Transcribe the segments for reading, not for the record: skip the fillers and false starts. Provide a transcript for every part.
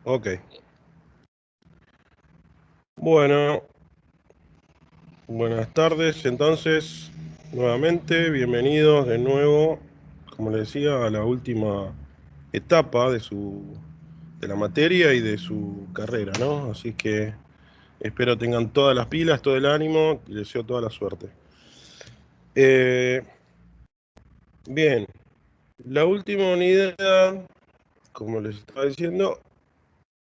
Ok. Bueno, buenas tardes. Entonces, nuevamente, bienvenidos de nuevo, como les decía, a la última etapa de la materia y de su carrera, ¿no? Así que espero tengan todas las pilas, todo el ánimo y les deseo toda la suerte. Bien, la última unidad, como les estaba diciendo,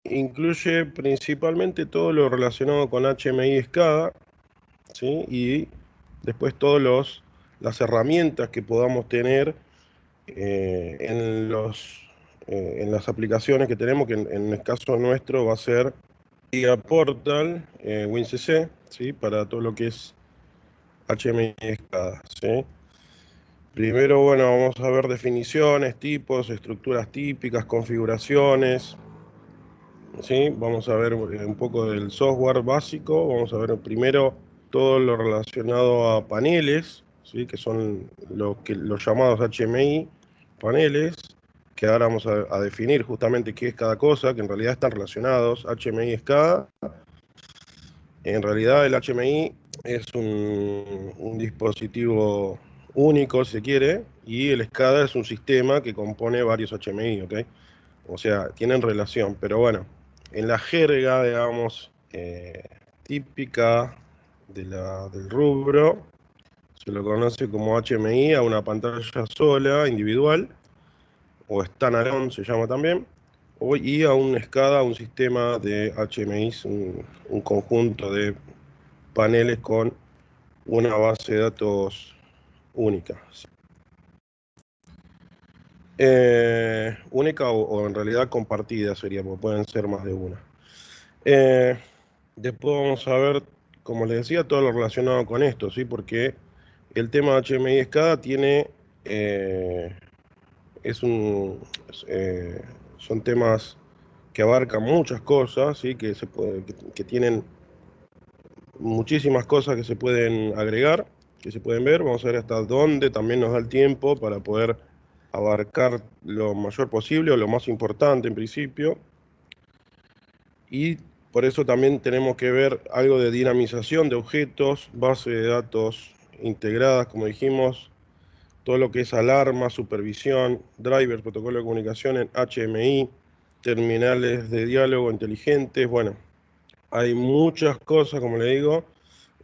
incluye principalmente todo lo relacionado con HMI y SCADA, ¿sí? Y después todas las herramientas que podamos tener en las aplicaciones que tenemos, que en el caso nuestro va a ser Guía Portal, WinCC, ¿sí? Para todo lo que es HMI y SCADA, ¿sí? Primero, bueno, vamos a ver definiciones, tipos, estructuras típicas, configuraciones, ¿sí? Vamos a ver un poco del software básico, vamos a ver primero todo lo relacionado a paneles, ¿sí? Que son los llamados HMI, paneles, que ahora vamos a definir justamente qué es cada cosa, que en realidad están relacionados, HMI y SCADA. En realidad el HMI es un dispositivo único, si se quiere, y el SCADA es un sistema que compone varios HMI, ¿ok? O sea, tienen relación, pero bueno, en la jerga, digamos, típica del rubro, se lo conoce como HMI a una pantalla sola, individual, o standalone se llama también, y a un SCADA, un sistema de HMI, un conjunto de paneles con una base de datos única. Única o en realidad compartida sería, porque pueden ser más de una. Eh, Después vamos a ver, como les decía, todo lo relacionado con esto, ¿sí? Porque el tema HMI SCADA tiene, eh, es un, son temas que abarcan muchas cosas, ¿sí? Que tienen muchísimas cosas que se pueden agregar, que se pueden ver. Vamos a ver hasta dónde también nos da el tiempo para poder abarcar lo mayor posible o lo más importante en principio. Y por eso también tenemos que ver algo de dinamización de objetos, base de datos integradas, como dijimos, todo lo que es alarma, supervisión, drivers, protocolo de comunicación en HMI, terminales de diálogo inteligentes. Bueno, hay muchas cosas, como le digo,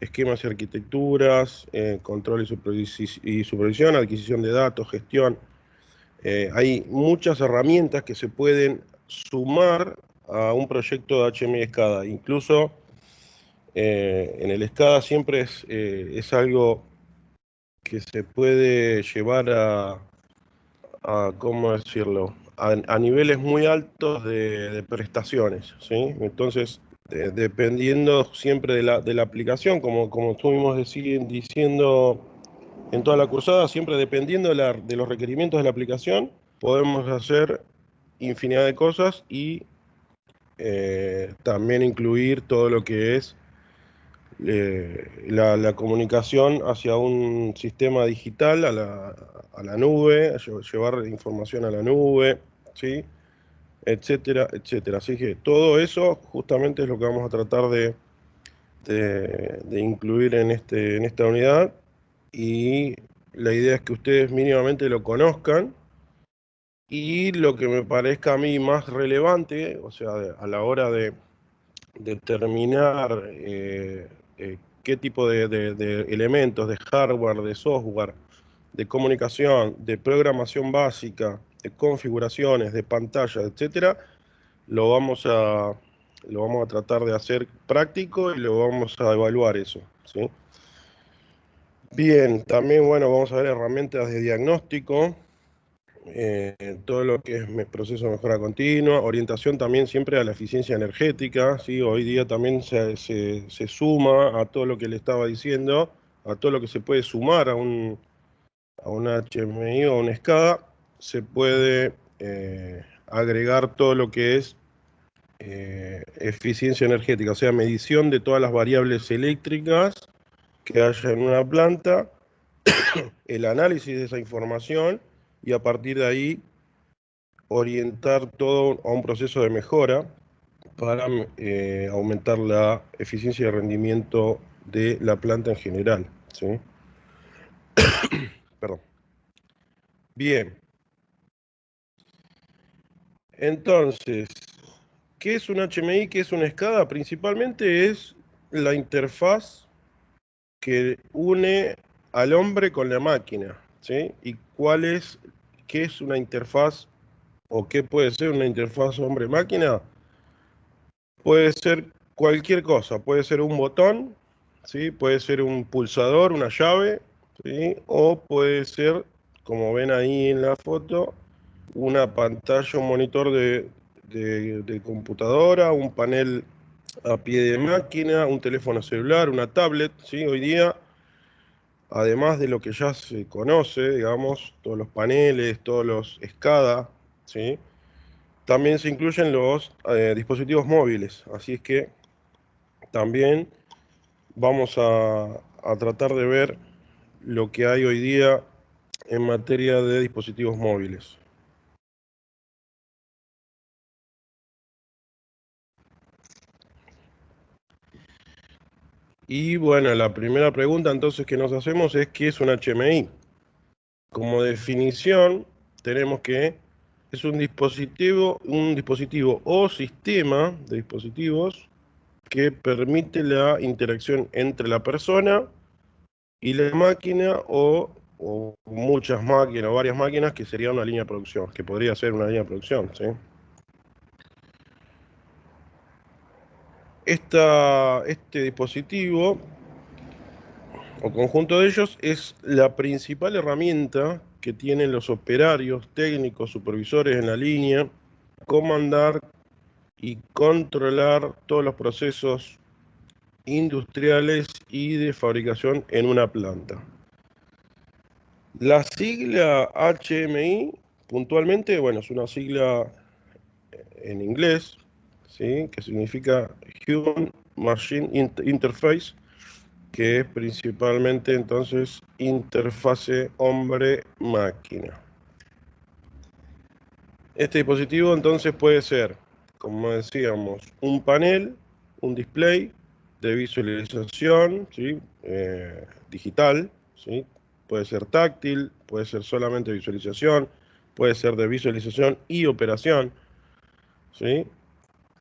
esquemas y arquitecturas, control y supervisión, adquisición de datos, gestión. Hay muchas herramientas que se pueden sumar a un proyecto de HMI SCADA. Incluso en el SCADA siempre es algo que se puede llevar ¿cómo decirlo? A niveles muy altos de prestaciones, ¿sí? Entonces, dependiendo siempre de la aplicación, como estuvimos diciendo en toda la cursada, siempre dependiendo de los requerimientos de la aplicación, podemos hacer infinidad de cosas y también incluir todo lo que es la comunicación hacia un sistema digital, a la nube, llevar información a la nube, ¿sí? Etcétera, etcétera. Así que todo eso justamente es lo que vamos a tratar de incluir en esta unidad, y la idea es que ustedes mínimamente lo conozcan. Y lo que me parezca a mí más relevante, o sea, a la hora de determinar qué tipo de elementos, de hardware, de software, de comunicación, de programación básica, de configuraciones, de pantalla, etcétera, lo vamos a, lo vamos a tratar de hacer práctico y lo vamos a evaluar eso, ¿sí? Bien, también, bueno, vamos a ver herramientas de diagnóstico, todo lo que es proceso de mejora continua, orientación también siempre a la eficiencia energética, ¿sí? Hoy día también se suma a todo lo que le estaba diciendo, a todo lo que se puede sumar a un HMI o a un SCADA, se puede agregar todo lo que es eficiencia energética, o sea, medición de todas las variables eléctricas que haya en una planta, el análisis de esa información, y a partir de ahí orientar todo a un proceso de mejora para aumentar la eficiencia y rendimiento de la planta en general, ¿sí? Perdón. Bien, entonces, ¿qué es un HMI? ¿Qué es una SCADA? Principalmente es la interfaz que une al hombre con la máquina, ¿sí? ¿Y qué es una interfaz o qué puede ser una interfaz hombre-máquina? Puede ser cualquier cosa, puede ser un botón, ¿sí? Puede ser un pulsador, una llave, ¿sí? O puede ser, como ven ahí en la foto, una pantalla, un monitor de computadora, un panel a pie de máquina, un teléfono celular, una tablet, ¿sí? Hoy día, además de lo que ya se conoce, digamos, todos los paneles, todos los SCADA, ¿sí? También se incluyen los dispositivos móviles, así es que también vamos a tratar de ver lo que hay hoy día en materia de dispositivos móviles. Y bueno, la primera pregunta entonces que nos hacemos es ¿qué es un HMI? Como definición, tenemos que es un dispositivo o sistema de dispositivos que permite la interacción entre la persona y la máquina o muchas máquinas o varias máquinas que sería una línea de producción, que podría ser una línea de producción, ¿sí? Este dispositivo o conjunto de ellos es la principal herramienta que tienen los operarios, técnicos, supervisores en la línea, comandar y controlar todos los procesos industriales y de fabricación en una planta. La sigla HMI, puntualmente, bueno, es una sigla en inglés, ¿sí? Que significa Human Machine Interface, que es principalmente entonces interfase hombre-máquina. Este dispositivo entonces puede ser, como decíamos, un panel, un display de visualización, ¿sí? Digital, ¿sí? Puede ser táctil, puede ser solamente visualización, puede ser de visualización y operación, ¿sí?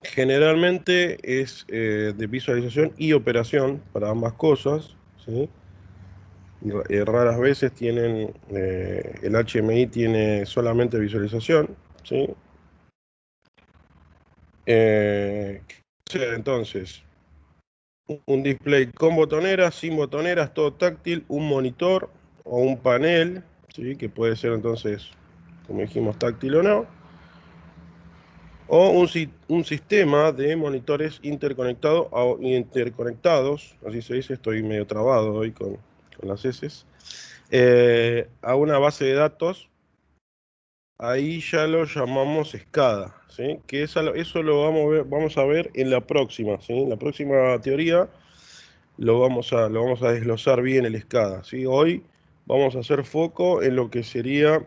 Generalmente es de visualización y operación para ambas cosas, ¿sí? Raras veces el HMI tiene solamente visualización, ¿sí? Entonces, un display con botoneras, sin botoneras, todo táctil, un monitor o un panel, ¿sí? Que puede ser entonces, como dijimos, táctil o no, o un sistema de monitores interconectados, así se dice, estoy medio trabado hoy con las heces, a una base de datos. Ahí ya lo llamamos escada, ¿sí? Que eso lo vamos a ver en la próxima, ¿sí? En la próxima teoría lo vamos a desglosar bien el escada, ¿sí? Hoy vamos a hacer foco en lo que sería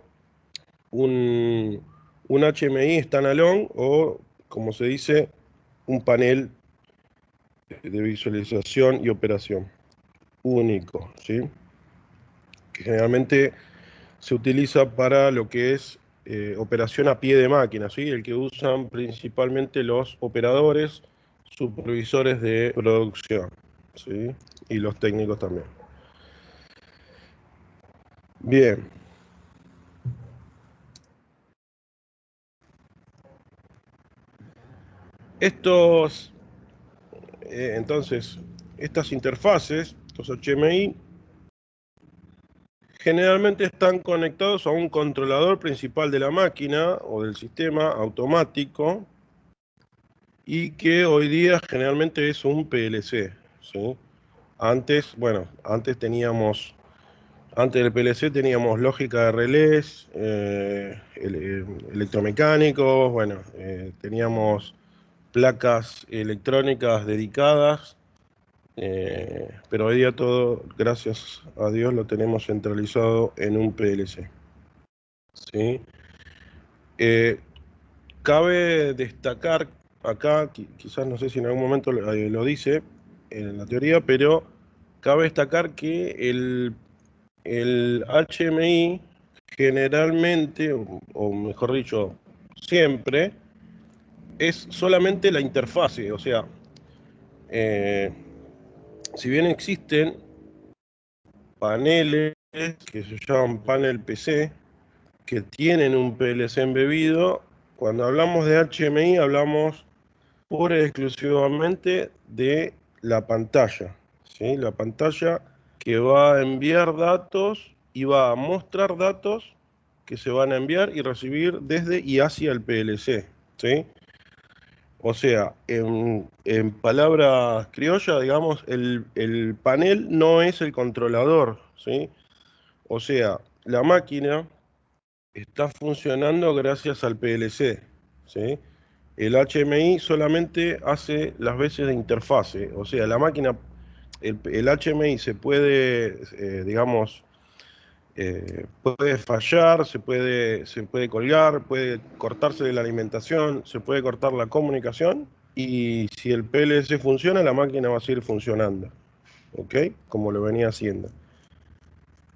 un, un HMI standalone o, como se dice, un panel de visualización y operación único, ¿sí? Que generalmente se utiliza para lo que es operación a pie de máquina, ¿sí? El que usan principalmente los operadores, supervisores de producción, ¿sí? Y los técnicos también. Bien, estos, entonces, estas interfaces, los HMI, generalmente están conectados a un controlador principal de la máquina o del sistema automático y que hoy día generalmente es un PLC, ¿sí? Antes, bueno, antes del PLC teníamos lógica de relés, electromecánicos, bueno, teníamos placas electrónicas dedicadas, pero hoy día todo, gracias a Dios, lo tenemos centralizado en un PLC, ¿sí? cabe destacar acá, quizás no sé si en algún momento lo dice en la teoría, pero cabe destacar que el HMI generalmente, o mejor dicho, siempre, es solamente la interfase. O sea, eh, si bien existen paneles que se llaman panel PC, que tienen un PLC embebido, cuando hablamos de HMI hablamos pura y exclusivamente de la pantalla, ¿sí? La pantalla que va a enviar datos y va a mostrar datos que se van a enviar y recibir desde y hacia el PLC, ¿sí? O sea, en palabras criollas, digamos, el panel no es el controlador, ¿sí? O sea, la máquina está funcionando gracias al PLC, ¿sí? El HMI solamente hace las veces de interfase, o sea, la máquina, el HMI se puede, digamos, puede fallar, se puede colgar, puede cortarse de la alimentación, se puede cortar la comunicación, y si el PLC funciona, la máquina va a seguir funcionando, ¿ok? Como lo venía haciendo.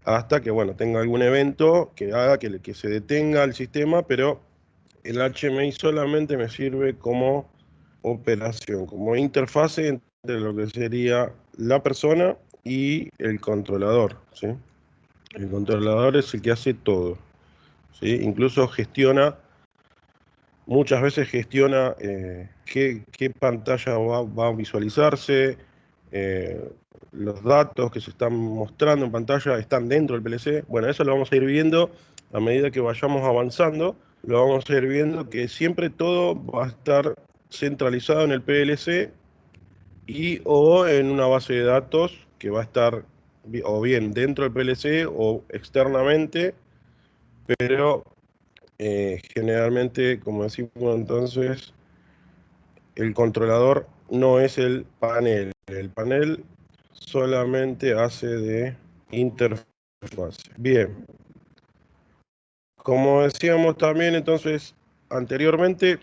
Hasta que, bueno, tenga algún evento que haga que se detenga el sistema, pero el HMI solamente me sirve como operación, como interfase entre lo que sería la persona y el controlador, ¿sí? El controlador es el que hace todo, ¿sí? Incluso muchas veces gestiona qué pantalla va a visualizarse, eh, los datos que se están mostrando en pantalla están dentro del PLC. Bueno, eso lo vamos a ir viendo a medida que vayamos avanzando. Lo vamos a ir viendo que siempre todo va a estar centralizado en el PLC y o en una base de datos que va a estar o bien dentro del PLC o externamente, pero generalmente, como decimos entonces, el controlador no es el panel. El panel solamente hace de interfaz. Bien, como decíamos también entonces anteriormente,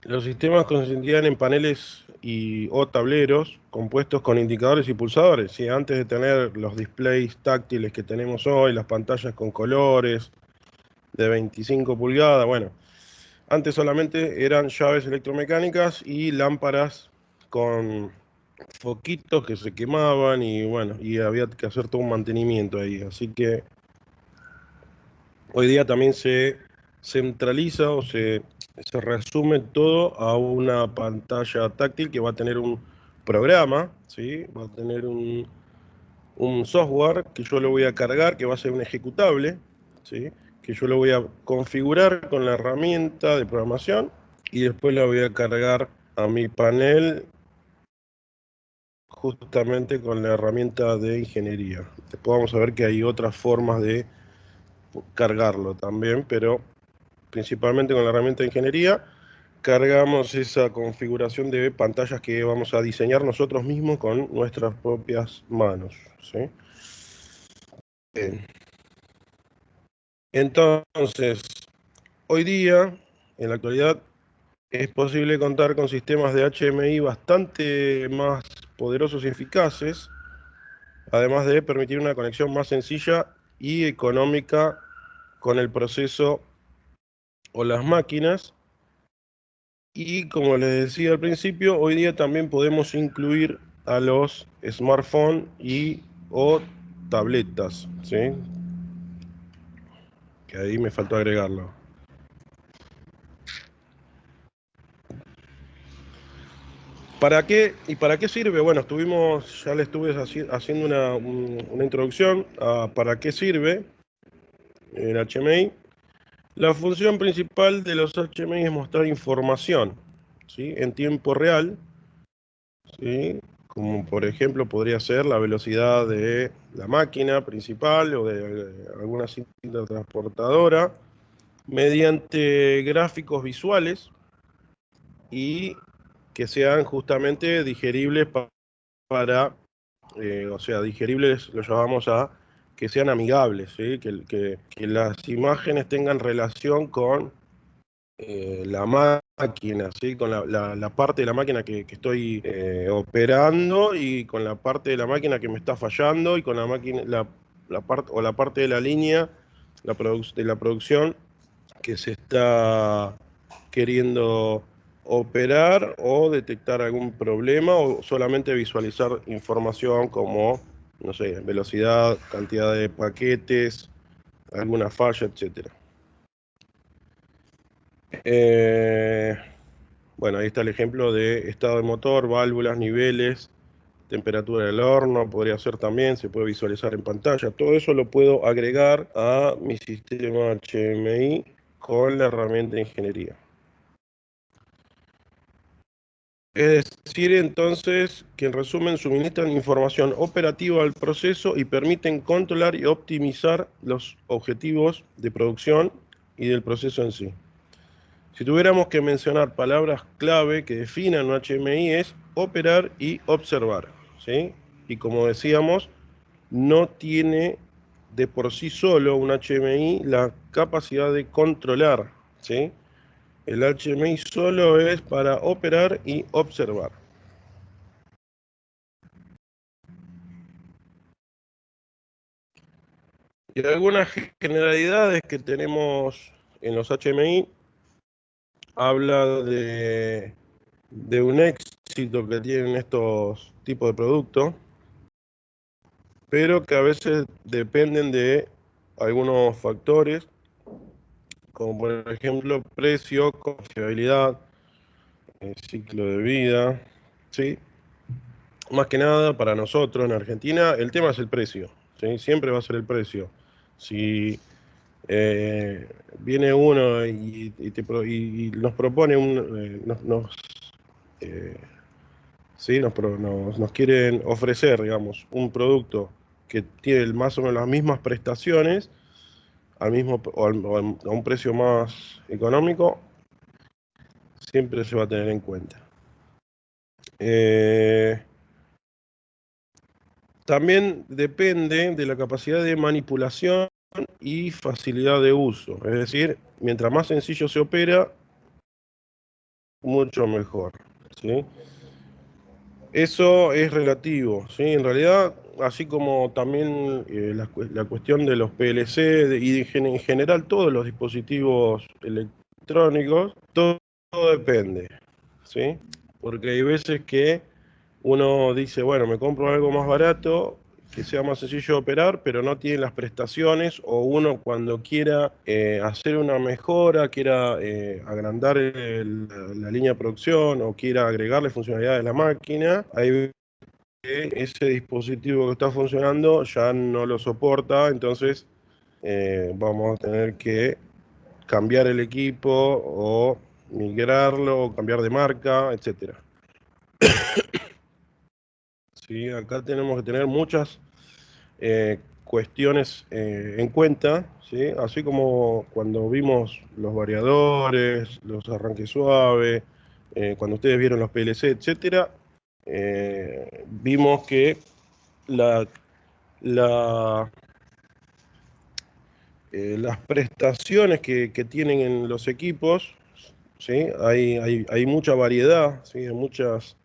los sistemas consistían en paneles o tableros compuestos con indicadores y pulsadores, ¿sí? Antes de tener los displays táctiles que tenemos hoy, las pantallas con colores de 25 pulgadas, bueno, antes solamente eran llaves electromecánicas y lámparas con foquitos que se quemaban y bueno, y había que hacer todo un mantenimiento ahí. Así que hoy día también se centraliza o se resume todo a una pantalla táctil que va a tener un programa, ¿sí? Va a tener un software que yo lo voy a cargar, que va a ser un ejecutable, ¿sí? Que yo lo voy a configurar con la herramienta de programación y después la voy a cargar a mi panel justamente con la herramienta de ingeniería. Después vamos a ver que hay otras formas de cargarlo también, pero principalmente con la herramienta de ingeniería cargamos esa configuración de pantallas que vamos a diseñar nosotros mismos con nuestras propias manos, ¿sí? Bien. Entonces, hoy día, en la actualidad, es posible contar con sistemas de HMI bastante más poderosos y eficaces, además de permitir una conexión más sencilla y económica con el proceso o las máquinas. Y como les decía al principio, hoy día también podemos incluir a los smartphones y o tabletas, ¿sí? Que ahí me faltó agregarlo. ¿Para qué y para qué sirve? Bueno, ya le estuve haciendo una introducción a para qué sirve el HMI. La función principal de los HMI es mostrar información, ¿sí? En tiempo real, ¿sí? Como por ejemplo podría ser la velocidad de la máquina principal o de alguna cinta transportadora, mediante gráficos visuales y que sean justamente digeribles para, o sea, digeribles lo llamamos a que sean amigables, ¿sí? Que las imágenes tengan relación con la máquina, ¿sí? Con la parte de la máquina que estoy operando, y con la parte de la máquina que me está fallando, y con la máquina, la parte de la línea de la producción que se está queriendo operar, o detectar algún problema, o solamente visualizar información como, no sé, velocidad, cantidad de paquetes, alguna falla, etcétera. Eh, bueno, ahí está el ejemplo de estado de motor, válvulas, niveles, temperatura del horno, podría ser también, se puede visualizar en pantalla. Todo eso lo puedo agregar a mi sistema HMI con la herramienta de ingeniería. Es decir, entonces, que en resumen suministran información operativa al proceso y permiten controlar y optimizar los objetivos de producción y del proceso en sí. Si tuviéramos que mencionar palabras clave que definan un HMI, es operar y observar, ¿sí? Y como decíamos, no tiene de por sí solo un HMI la capacidad de controlar, ¿sí? El HMI solo es para operar y observar. Y algunas generalidades que tenemos en los HMI habla de un éxito que tienen estos tipos de productos, pero que a veces dependen de algunos factores, como por ejemplo precio, confiabilidad, ciclo de vida, ¿sí? Más que nada para nosotros en Argentina el tema es el precio, ¿sí? Siempre va a ser el precio. Si viene uno y nos propone eh, ¿sí? Nos quieren ofrecer, digamos, un producto que tiene más o menos las mismas prestaciones, al mismo a un precio más económico, siempre se va a tener en cuenta. Eh, También depende de la capacidad de manipulación y facilidad de uso. Es decir, mientras más sencillo se opera, mucho mejor, ¿sí? Eso es relativo, ¿sí? En realidad, así como también la cuestión de los PLC en general todos los dispositivos electrónicos, todo depende, ¿sí? Porque hay veces que uno dice, bueno, me compro algo más barato, que sea más sencillo de operar, pero no tiene las prestaciones, o uno cuando quiera hacer una mejora, quiera agrandar la línea de producción, o quiera agregarle funcionalidades a la máquina, hay veces que ese dispositivo que está funcionando ya no lo soporta, entonces vamos a tener que cambiar el equipo, o migrarlo, o cambiar de marca, etcétera. Sí, acá tenemos que tener muchas cuestiones en cuenta, ¿sí? Así como cuando vimos los variadores, los arranques suaves, cuando ustedes vieron los PLC, etcétera, vimos que la, la, las prestaciones que tienen en los equipos, ¿sí? Hay mucha variedad, ¿sí? Hay muchas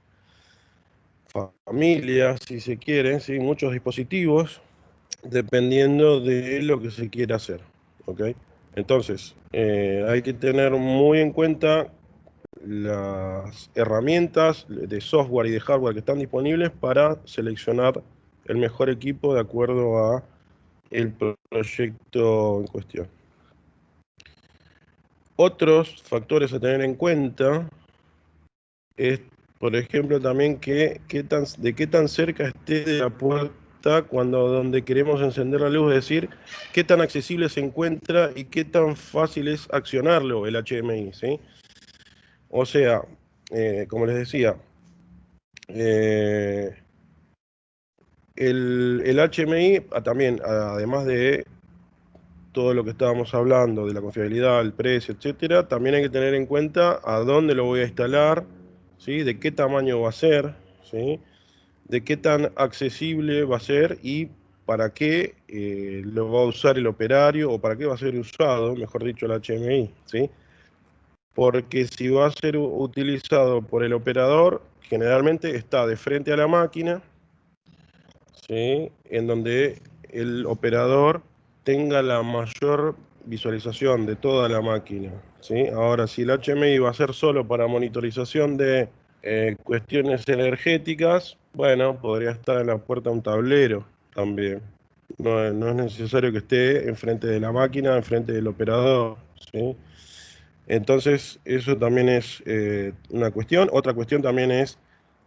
familias, si se quiere, ¿sí? Muchos dispositivos, dependiendo de lo que se quiera hacer, ¿ok? Entonces, hay que tener muy en cuenta las herramientas de software y de hardware que están disponibles para seleccionar el mejor equipo de acuerdo a el proyecto en cuestión. Otros factores a tener en cuenta es, por ejemplo, también de qué tan cerca esté de la puerta donde queremos encender la luz, es decir, qué tan accesible se encuentra y qué tan fácil es accionarlo el HMI, ¿sí? O sea, como les decía, eh, el HMI también, además de todo lo que estábamos hablando, de la confiabilidad, el precio, etcétera, también hay que tener en cuenta a dónde lo voy a instalar, ¿sí? De qué tamaño va a ser, ¿sí? De qué tan accesible va a ser y para qué lo va a usar el operario, o para qué va a ser usado, mejor dicho, el HMI, ¿sí? porque si va a ser utilizado por el operador, generalmente está de frente a la máquina, ¿sí? En donde el operador tenga la mayor visualización de toda la máquina, ¿sí? Ahora, si el HMI va a ser solo para monitorización de cuestiones energéticas, bueno, podría estar en la puerta de un tablero también. No es necesario que esté enfrente de la máquina, enfrente del operador, ¿sí? Entonces, eso también es una cuestión. Otra cuestión también es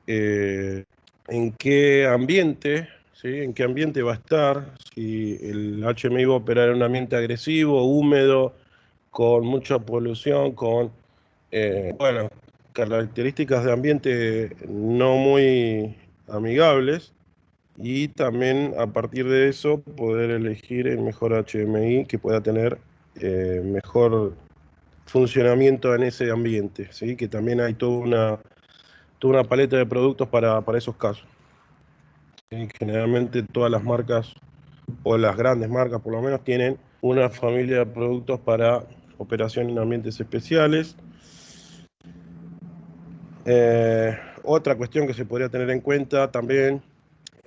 eh, en qué ambiente, ¿sí? En qué ambiente va a estar, si el HMI va a operar en un ambiente agresivo, húmedo, con mucha polución, con, bueno, características de ambiente no muy amigables. Y también a partir de eso poder elegir el mejor HMI que pueda tener mejor funcionamiento en ese ambiente, ¿sí? Que también hay toda una paleta de productos para esos casos, ¿sí? Generalmente todas las marcas, o las grandes marcas por lo menos, tienen una familia de productos para operación en ambientes especiales. Otra cuestión que se podría tener en cuenta también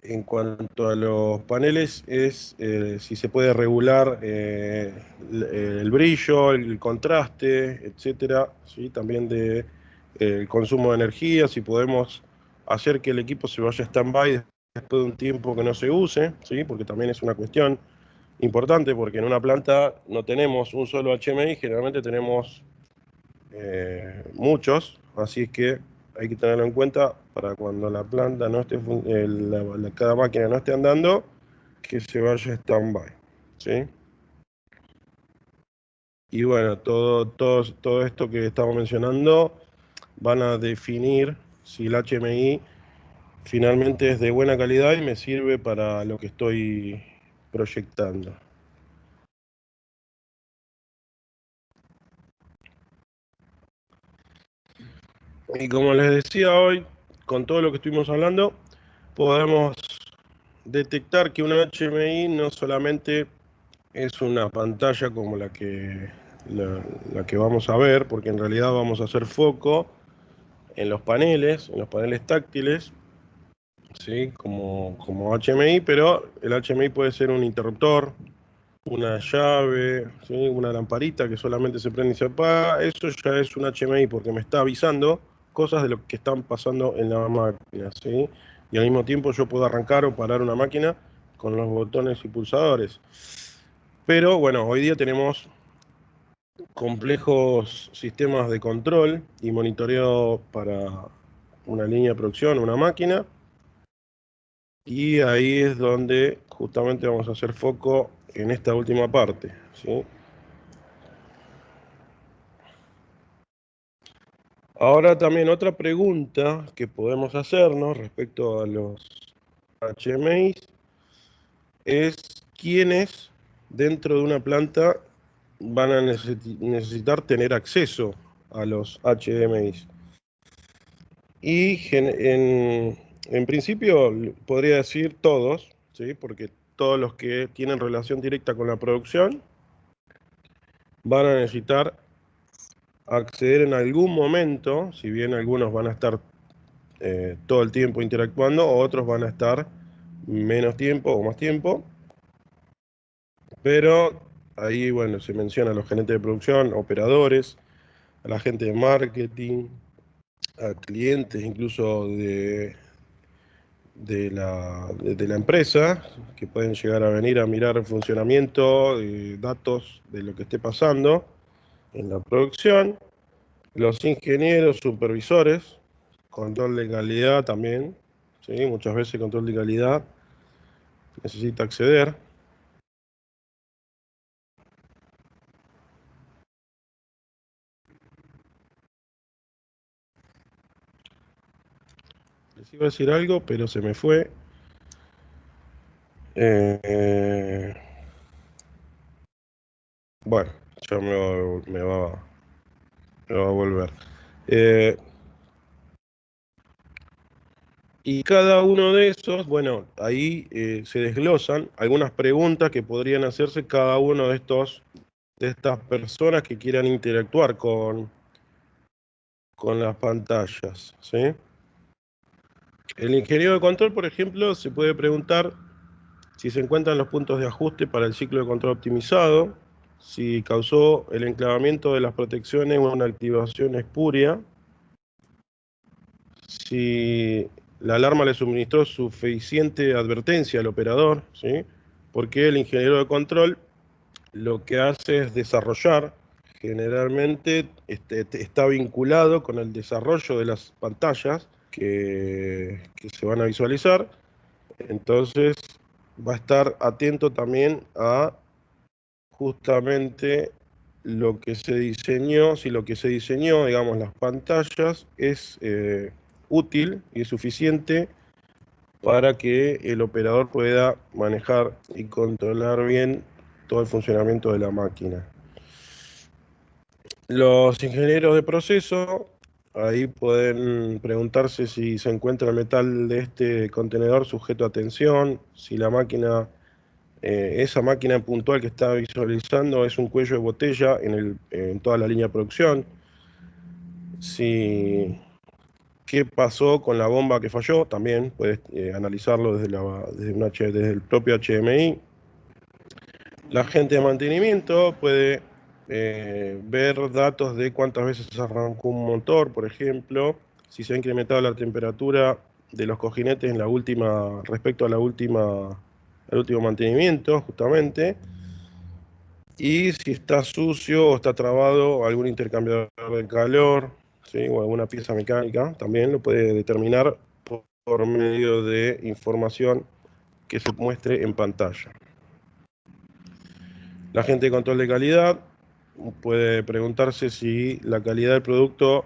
en cuanto a los paneles es si se puede regular el brillo, el contraste, etcétera, ¿sí? También el consumo de energía, si podemos hacer que el equipo se vaya a stand-by después de un tiempo que no se use, ¿sí? Porque también es una cuestión importante, porque en una planta no tenemos un solo HMI, generalmente tenemos muchos, así es que hay que tenerlo en cuenta para cuando la planta no esté, cada máquina no esté andando, que se vaya a stand-by, ¿sí? Y bueno, todo esto que estamos mencionando van a definir si el HMI finalmente es de buena calidad y me sirve para lo que estoy proyectando. Y como les decía hoy, con todo lo que estuvimos hablando, podemos detectar que un HMI no solamente es una pantalla como la que vamos a ver, porque en realidad vamos a hacer foco en los paneles táctiles, ¿sí? Como HMI, pero el HMI puede ser un interruptor, una llave, ¿sí? Una lamparita que solamente se prende y se apaga. Eso ya es un HMI porque me está avisando cosas de lo que están pasando en la máquina, ¿sí? Y al mismo tiempo yo puedo arrancar o parar una máquina con los botones y pulsadores. Pero bueno, hoy día tenemos complejos sistemas de control y monitoreo para una línea de producción, una máquina, y ahí es donde justamente vamos a hacer foco en esta última parte, ¿sí? Ahora también otra pregunta que podemos hacernos respecto a los HMIs es quiénes dentro de una planta van a necesitar tener acceso a los HMIs. Y en principio podría decir todos, ¿sí? Porque todos los que tienen relación directa con la producción van a necesitar acceder en algún momento, si bien algunos van a estar todo el tiempo interactuando, otros van a estar menos tiempo o más tiempo, pero ahí, bueno, se menciona a los gerentes de producción, operadores, a la gente de marketing, a clientes incluso de la empresa, que pueden llegar a venir a mirar el funcionamiento, datos de lo que esté pasando en la producción, los ingenieros, supervisores, control de calidad también, ¿sí? Muchas veces control de calidad necesita acceder. Les iba a decir algo, pero se me fue. Eh, bueno, ya me va a volver. Eh, y cada uno de esos, bueno, ahí se desglosan algunas preguntas que podrían hacerse cada uno de estas personas que quieran interactuar con las pantallas, ¿sí? El ingeniero de control, por ejemplo, se puede preguntar si se encuentran los puntos de ajuste para el ciclo de control optimizado, si causó el enclavamiento de las protecciones una activación espuria, si la alarma le suministró suficiente advertencia al operador, ¿sí? Porque el ingeniero de control lo que hace es desarrollar, generalmente está vinculado con el desarrollo de las pantallas que se van a visualizar, entonces va a estar atento también a justamente lo que se diseñó, si lo que se diseñó, digamos, las pantallas, es útil y suficiente para que el operador pueda manejar y controlar bien todo el funcionamiento de la máquina. Los ingenieros de proceso, ahí pueden preguntarse si se encuentra el metal de este contenedor sujeto a tensión, si la máquina, esa máquina puntual que está visualizando es un cuello de botella en toda la línea de producción, si qué pasó con la bomba que falló, también puedes analizarlo desde el propio HMI. La gente de mantenimiento puede ver datos de cuántas veces se arrancó un motor, por ejemplo, si se ha incrementado la temperatura de los cojinetes respecto a al último mantenimiento, justamente, y si está sucio o está trabado algún intercambiador de calor, ¿sí? O alguna pieza mecánica, también lo puede determinar por medio de información que se muestre en pantalla. La gente de control de calidad puede preguntarse si la calidad del producto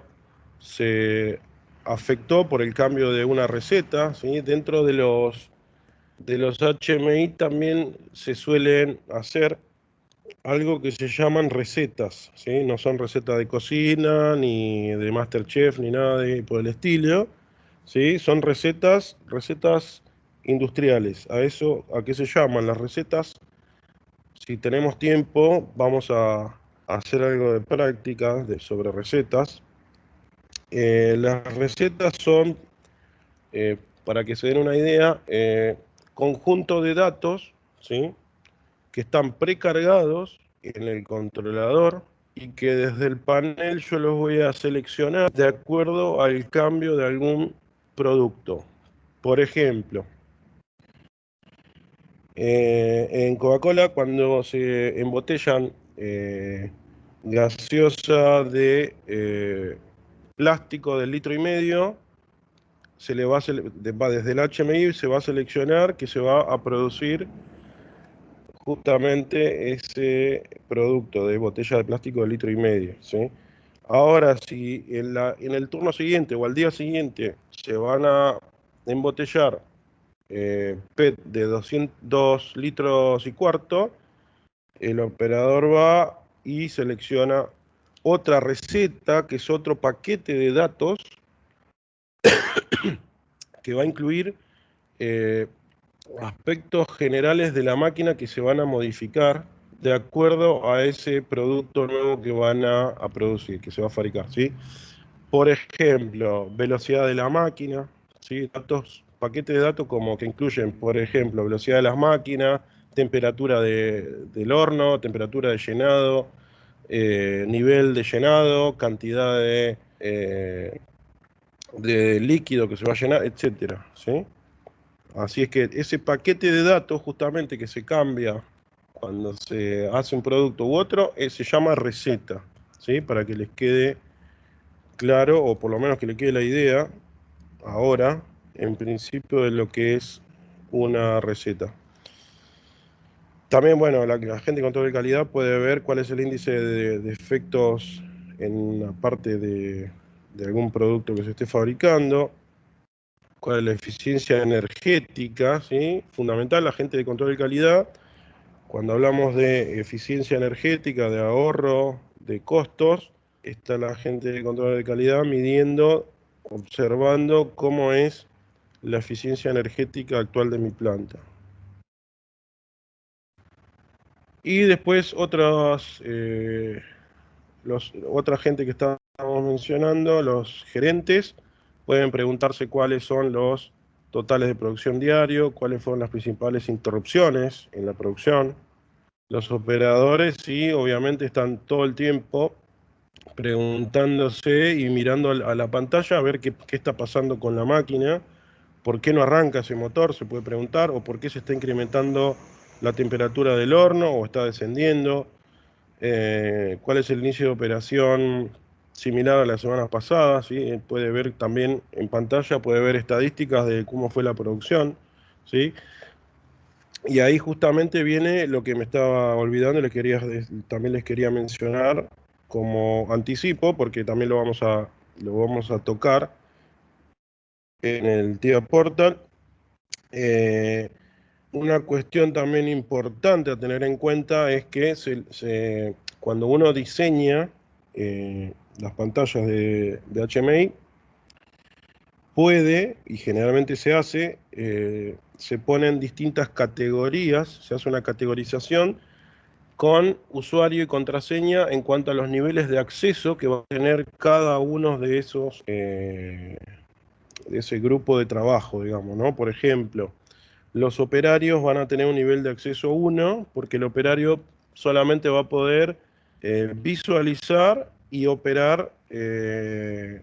se afectó por el cambio de una receta, ¿sí? Dentro de los HMI también se suelen hacer algo que se llaman recetas, ¿sí? No son recetas de cocina, ni de MasterChef, ni nada por el estilo, ¿sí? Son recetas industriales. ¿A qué se llaman las recetas? Si tenemos tiempo, vamos a hacer algo de práctica sobre recetas. Las recetas son, para que se den una idea, conjunto de datos, ¿sí? Que están precargados en el controlador y que desde el panel yo los voy a seleccionar de acuerdo al cambio de algún producto. Por ejemplo, en Coca-Cola, cuando se embotellan gaseosa de plástico del 1,5 litros, se le va desde el HMI se va a seleccionar que se va a producir justamente ese producto de botella de plástico de 1,5 litros, ¿sí? Ahora, si en el turno siguiente o al día siguiente se van a embotellar PET de 2 litros y cuarto, el operador va y selecciona otra receta, que es otro paquete de datos que va a incluir aspectos generales de la máquina que se van a modificar de acuerdo a ese producto nuevo que van a producir, que se va a fabricar, ¿sí? Por ejemplo, velocidad de la máquina, ¿sí? Paquetes de datos como que incluyen, por ejemplo, velocidad de las máquinas, temperatura del horno, temperatura de llenado, nivel de llenado, cantidad de líquido que se va a llenar, etcétera, ¿sí? Así es que ese paquete de datos justamente que se cambia cuando se hace un producto u otro, se llama receta, ¿sí? Para que les quede claro, o por lo menos que les quede la idea, ahora, en principio, de lo que es una receta. También, bueno, la gente de control de calidad puede ver cuál es el índice de defectos en la parte de algún producto que se esté fabricando, cuál es la eficiencia energética, ¿sí? Fundamental, la gente de control de calidad, cuando hablamos de eficiencia energética, de ahorro, de costos, está la gente de control de calidad midiendo, observando cómo es la eficiencia energética actual de mi planta. Y después otra gente que está estamos mencionando, los gerentes pueden preguntarse cuáles son los totales de producción diario, cuáles fueron las principales interrupciones en la producción. Los operadores sí, obviamente están todo el tiempo preguntándose y mirando a la pantalla a ver qué está pasando con la máquina, por qué no arranca ese motor, se puede preguntar, o por qué se está incrementando la temperatura del horno o está descendiendo, cuál es el inicio de operación similar a las semanas pasadas, ¿sí? Puede ver también en pantalla, puede ver estadísticas de cómo fue la producción, ¿sí? Y ahí justamente viene lo que me estaba olvidando, también les quería mencionar como anticipo, porque también lo vamos a tocar en el TIA Portal. Una cuestión también importante a tener en cuenta es que cuando uno diseña las pantallas de HMI, puede, y generalmente se hace, se ponen distintas categorías, se hace una categorización con usuario y contraseña en cuanto a los niveles de acceso que va a tener cada uno de ese grupo de trabajo, digamos, ¿no? Por ejemplo, los operarios van a tener un nivel de acceso 1, porque el operario solamente va a poder visualizar y operar en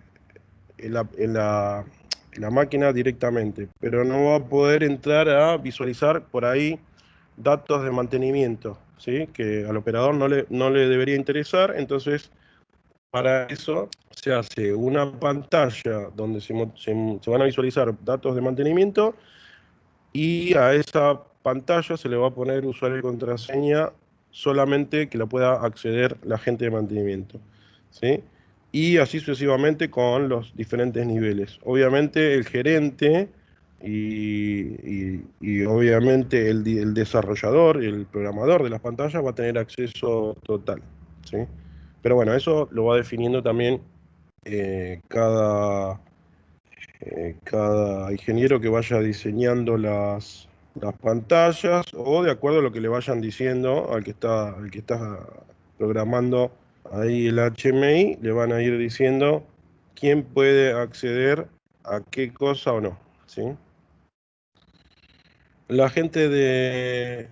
la máquina directamente, pero no va a poder entrar a visualizar por ahí datos de mantenimiento, ¿sí? Que al operador no le debería interesar. Entonces, para eso se hace una pantalla donde se van a visualizar datos de mantenimiento, y a esa pantalla se le va a poner usuario y contraseña solamente que la pueda acceder la gente de mantenimiento, ¿sí? Y así sucesivamente con los diferentes niveles. Obviamente el gerente y obviamente el desarrollador, el programador de las pantallas va a tener acceso total, ¿sí? Pero bueno, eso lo va definiendo también cada ingeniero que vaya diseñando las pantallas, o de acuerdo a lo que le vayan diciendo al que está programando ahí el HMI, le van a ir diciendo quién puede acceder a qué cosa o no, ¿sí? La gente de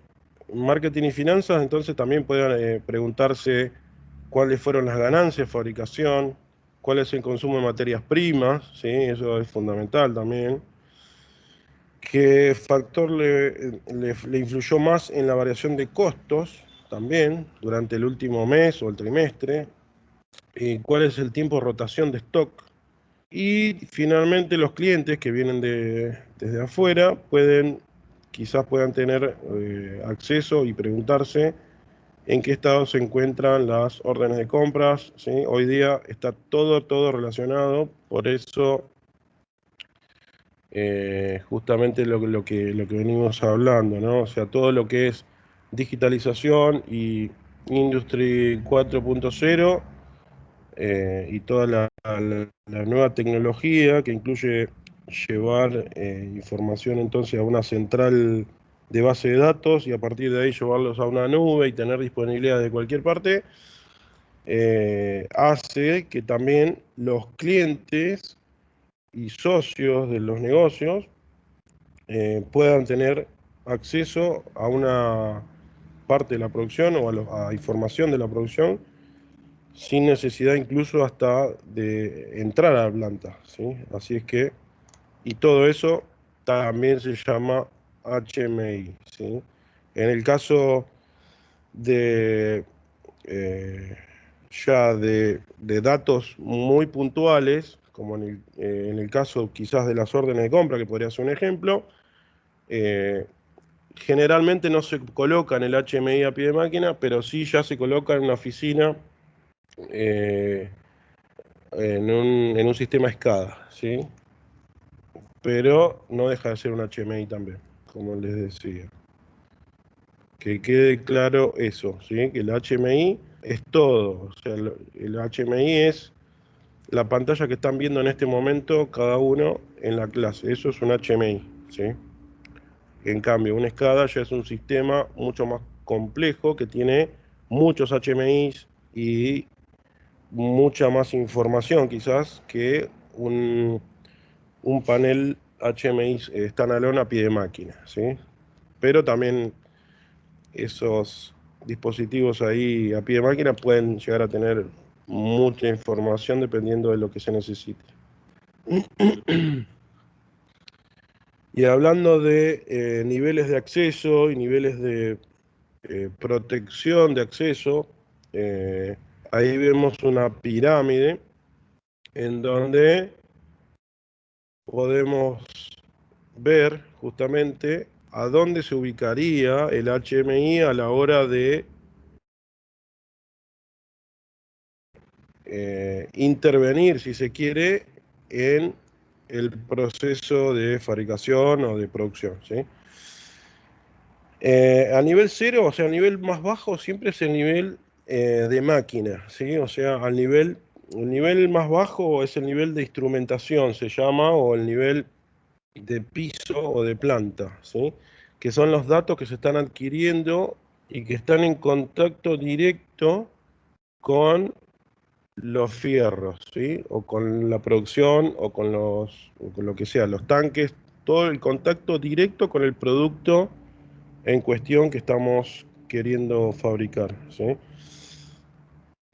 marketing y finanzas entonces también puede preguntarse cuáles fueron las ganancias de fabricación, cuál es el consumo de materias primas, ¿sí? Eso es fundamental también. ¿Qué factor le influyó más en la variación de costos también durante el último mes o el trimestre? ¿Y cuál es el tiempo de rotación de stock? Y finalmente los clientes que vienen desde afuera quizás puedan tener acceso y preguntarse en qué estado se encuentran las órdenes de compras, ¿sí? Hoy día está todo relacionado, por eso justamente lo que venimos hablando, ¿no? O sea, todo lo que es digitalización y Industry 4.0, y toda la nueva tecnología que incluye llevar información entonces a una central de base de datos, y a partir de ahí llevarlos a una nube y tener disponibilidad de cualquier parte, hace que también los clientes y socios de los negocios puedan tener acceso a una parte de la producción o a información de la producción sin necesidad incluso hasta de entrar a la planta, ¿sí? Así es que, y todo eso también se llama HMI, ¿sí? En el caso de ya de datos muy puntuales, como en el caso quizás de las órdenes de compra, que podría ser un ejemplo, eh, generalmente no se coloca en el HMI a pie de máquina, pero sí ya se coloca en una oficina, eh, en un sistema SCADA, ¿sí? Pero no deja de ser un HMI también, como les decía. Que quede claro eso, ¿sí? Que el HMI es todo. O sea, el HMI es la pantalla que están viendo en este momento cada uno en la clase. Eso es un HMI, ¿sí? En cambio, un SCADA ya es un sistema mucho más complejo que tiene muchos HMIs y mucha más información quizás que un panel HMI standalone a pie de máquina, ¿sí? Pero también esos dispositivos ahí a pie de máquina pueden llegar a tener mucha información dependiendo de lo que se necesite. Y hablando de niveles de acceso y niveles de protección de acceso, ahí vemos una pirámide en donde podemos ver justamente a dónde se ubicaría el HMI a la hora de intervenir, si se quiere, en el proceso de fabricación o de producción, ¿sí? A nivel cero, o sea, a nivel más bajo, siempre es el nivel de máquina, ¿sí? O sea, el nivel más bajo es el nivel de instrumentación, se llama, o el nivel de piso o de planta, ¿sí? Que son los datos que se están adquiriendo y que están en contacto directo con los fierros, ¿sí? O con la producción o o con lo que sea, los tanques, todo el contacto directo con el producto en cuestión que estamos queriendo fabricar, ¿sí?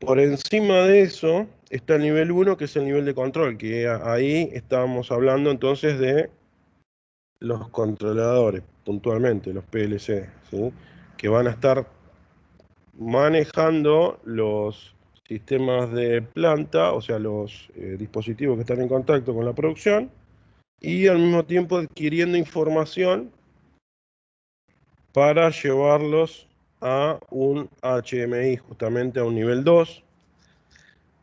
Por encima de eso está el nivel uno, que es el nivel de control, que ahí estamos hablando entonces de los controladores, puntualmente, los PLC, ¿sí? Que van a estar manejando los sistemas de planta, o sea, los dispositivos que están en contacto con la producción, y al mismo tiempo adquiriendo información para llevarlos a un HMI, justamente a un nivel 2,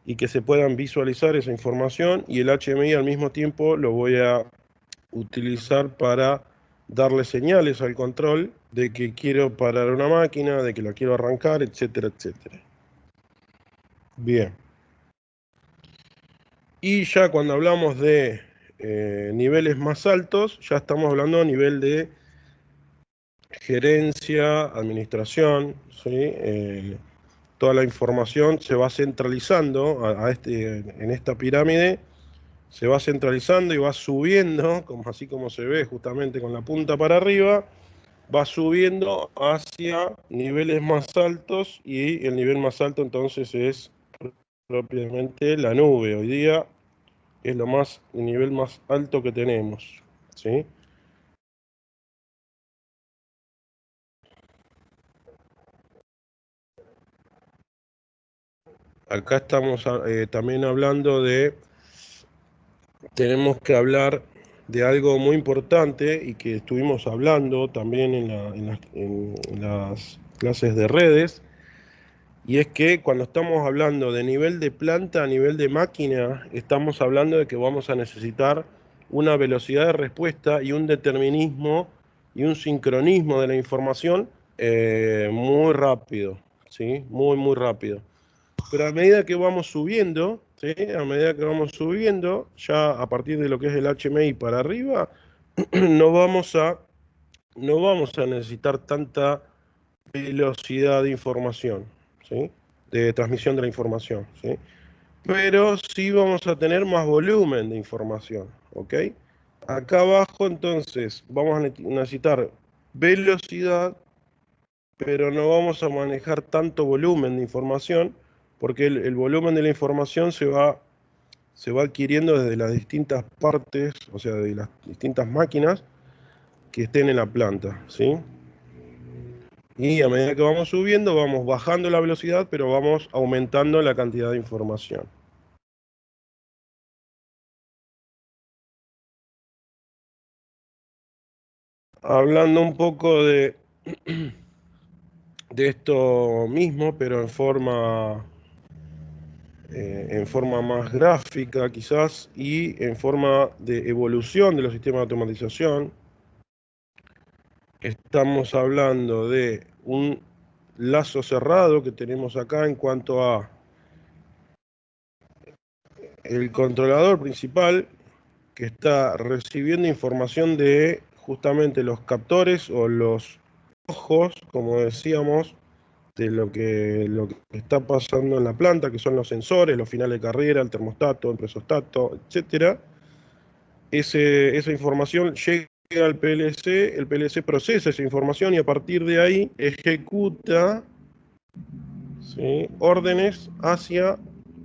y que se puedan visualizar esa información, y el HMI al mismo tiempo lo voy a utilizar para darle señales al control de que quiero parar una máquina, de que la quiero arrancar, etcétera, etcétera. Bien. Y ya cuando hablamos de niveles más altos, ya estamos hablando a nivel de gerencia, administración, ¿sí? Toda la información se va centralizando en esta pirámide, se va centralizando y va subiendo, como, así como se ve justamente con la punta para arriba, va subiendo hacia niveles más altos, y el nivel más alto entonces es propiamente la nube. Hoy día es el nivel más alto que tenemos, ¿sí? Acá estamos también hablando tenemos que hablar de algo muy importante y que estuvimos hablando también en las clases de redes, y es que cuando estamos hablando de nivel de planta a nivel de máquina, estamos hablando de que vamos a necesitar una velocidad de respuesta y un determinismo y un sincronismo de la información muy rápido, ¿sí? Muy, muy rápido. Pero a medida que vamos subiendo, ¿sí? A medida que vamos subiendo, ya a partir de lo que es el HMI para arriba, no vamos a, no vamos a necesitar tanta velocidad de información, ¿sí? De transmisión de la información, ¿sí? Pero sí vamos a tener más volumen de información, ¿ok? Acá abajo entonces vamos a necesitar velocidad, pero no vamos a manejar tanto volumen de información, porque el volumen de la información se va adquiriendo desde las distintas partes, o sea, de las distintas máquinas que estén en la planta, ¿sí? Y a medida que vamos subiendo, vamos bajando la velocidad, pero vamos aumentando la cantidad de información. Hablando un poco de esto mismo, pero en forma más gráfica quizás, y en forma de evolución de los sistemas de automatización, estamos hablando de un lazo cerrado que tenemos acá en cuanto a el controlador principal, que está recibiendo información de justamente los captores o los ojos, como decíamos, lo que está pasando en la planta, que son los sensores, los finales de carrera, el termostato, el presostato, etcétera. Esa información llega al PLC, el PLC procesa esa información y a partir de ahí ejecuta, ¿sí?, órdenes hacia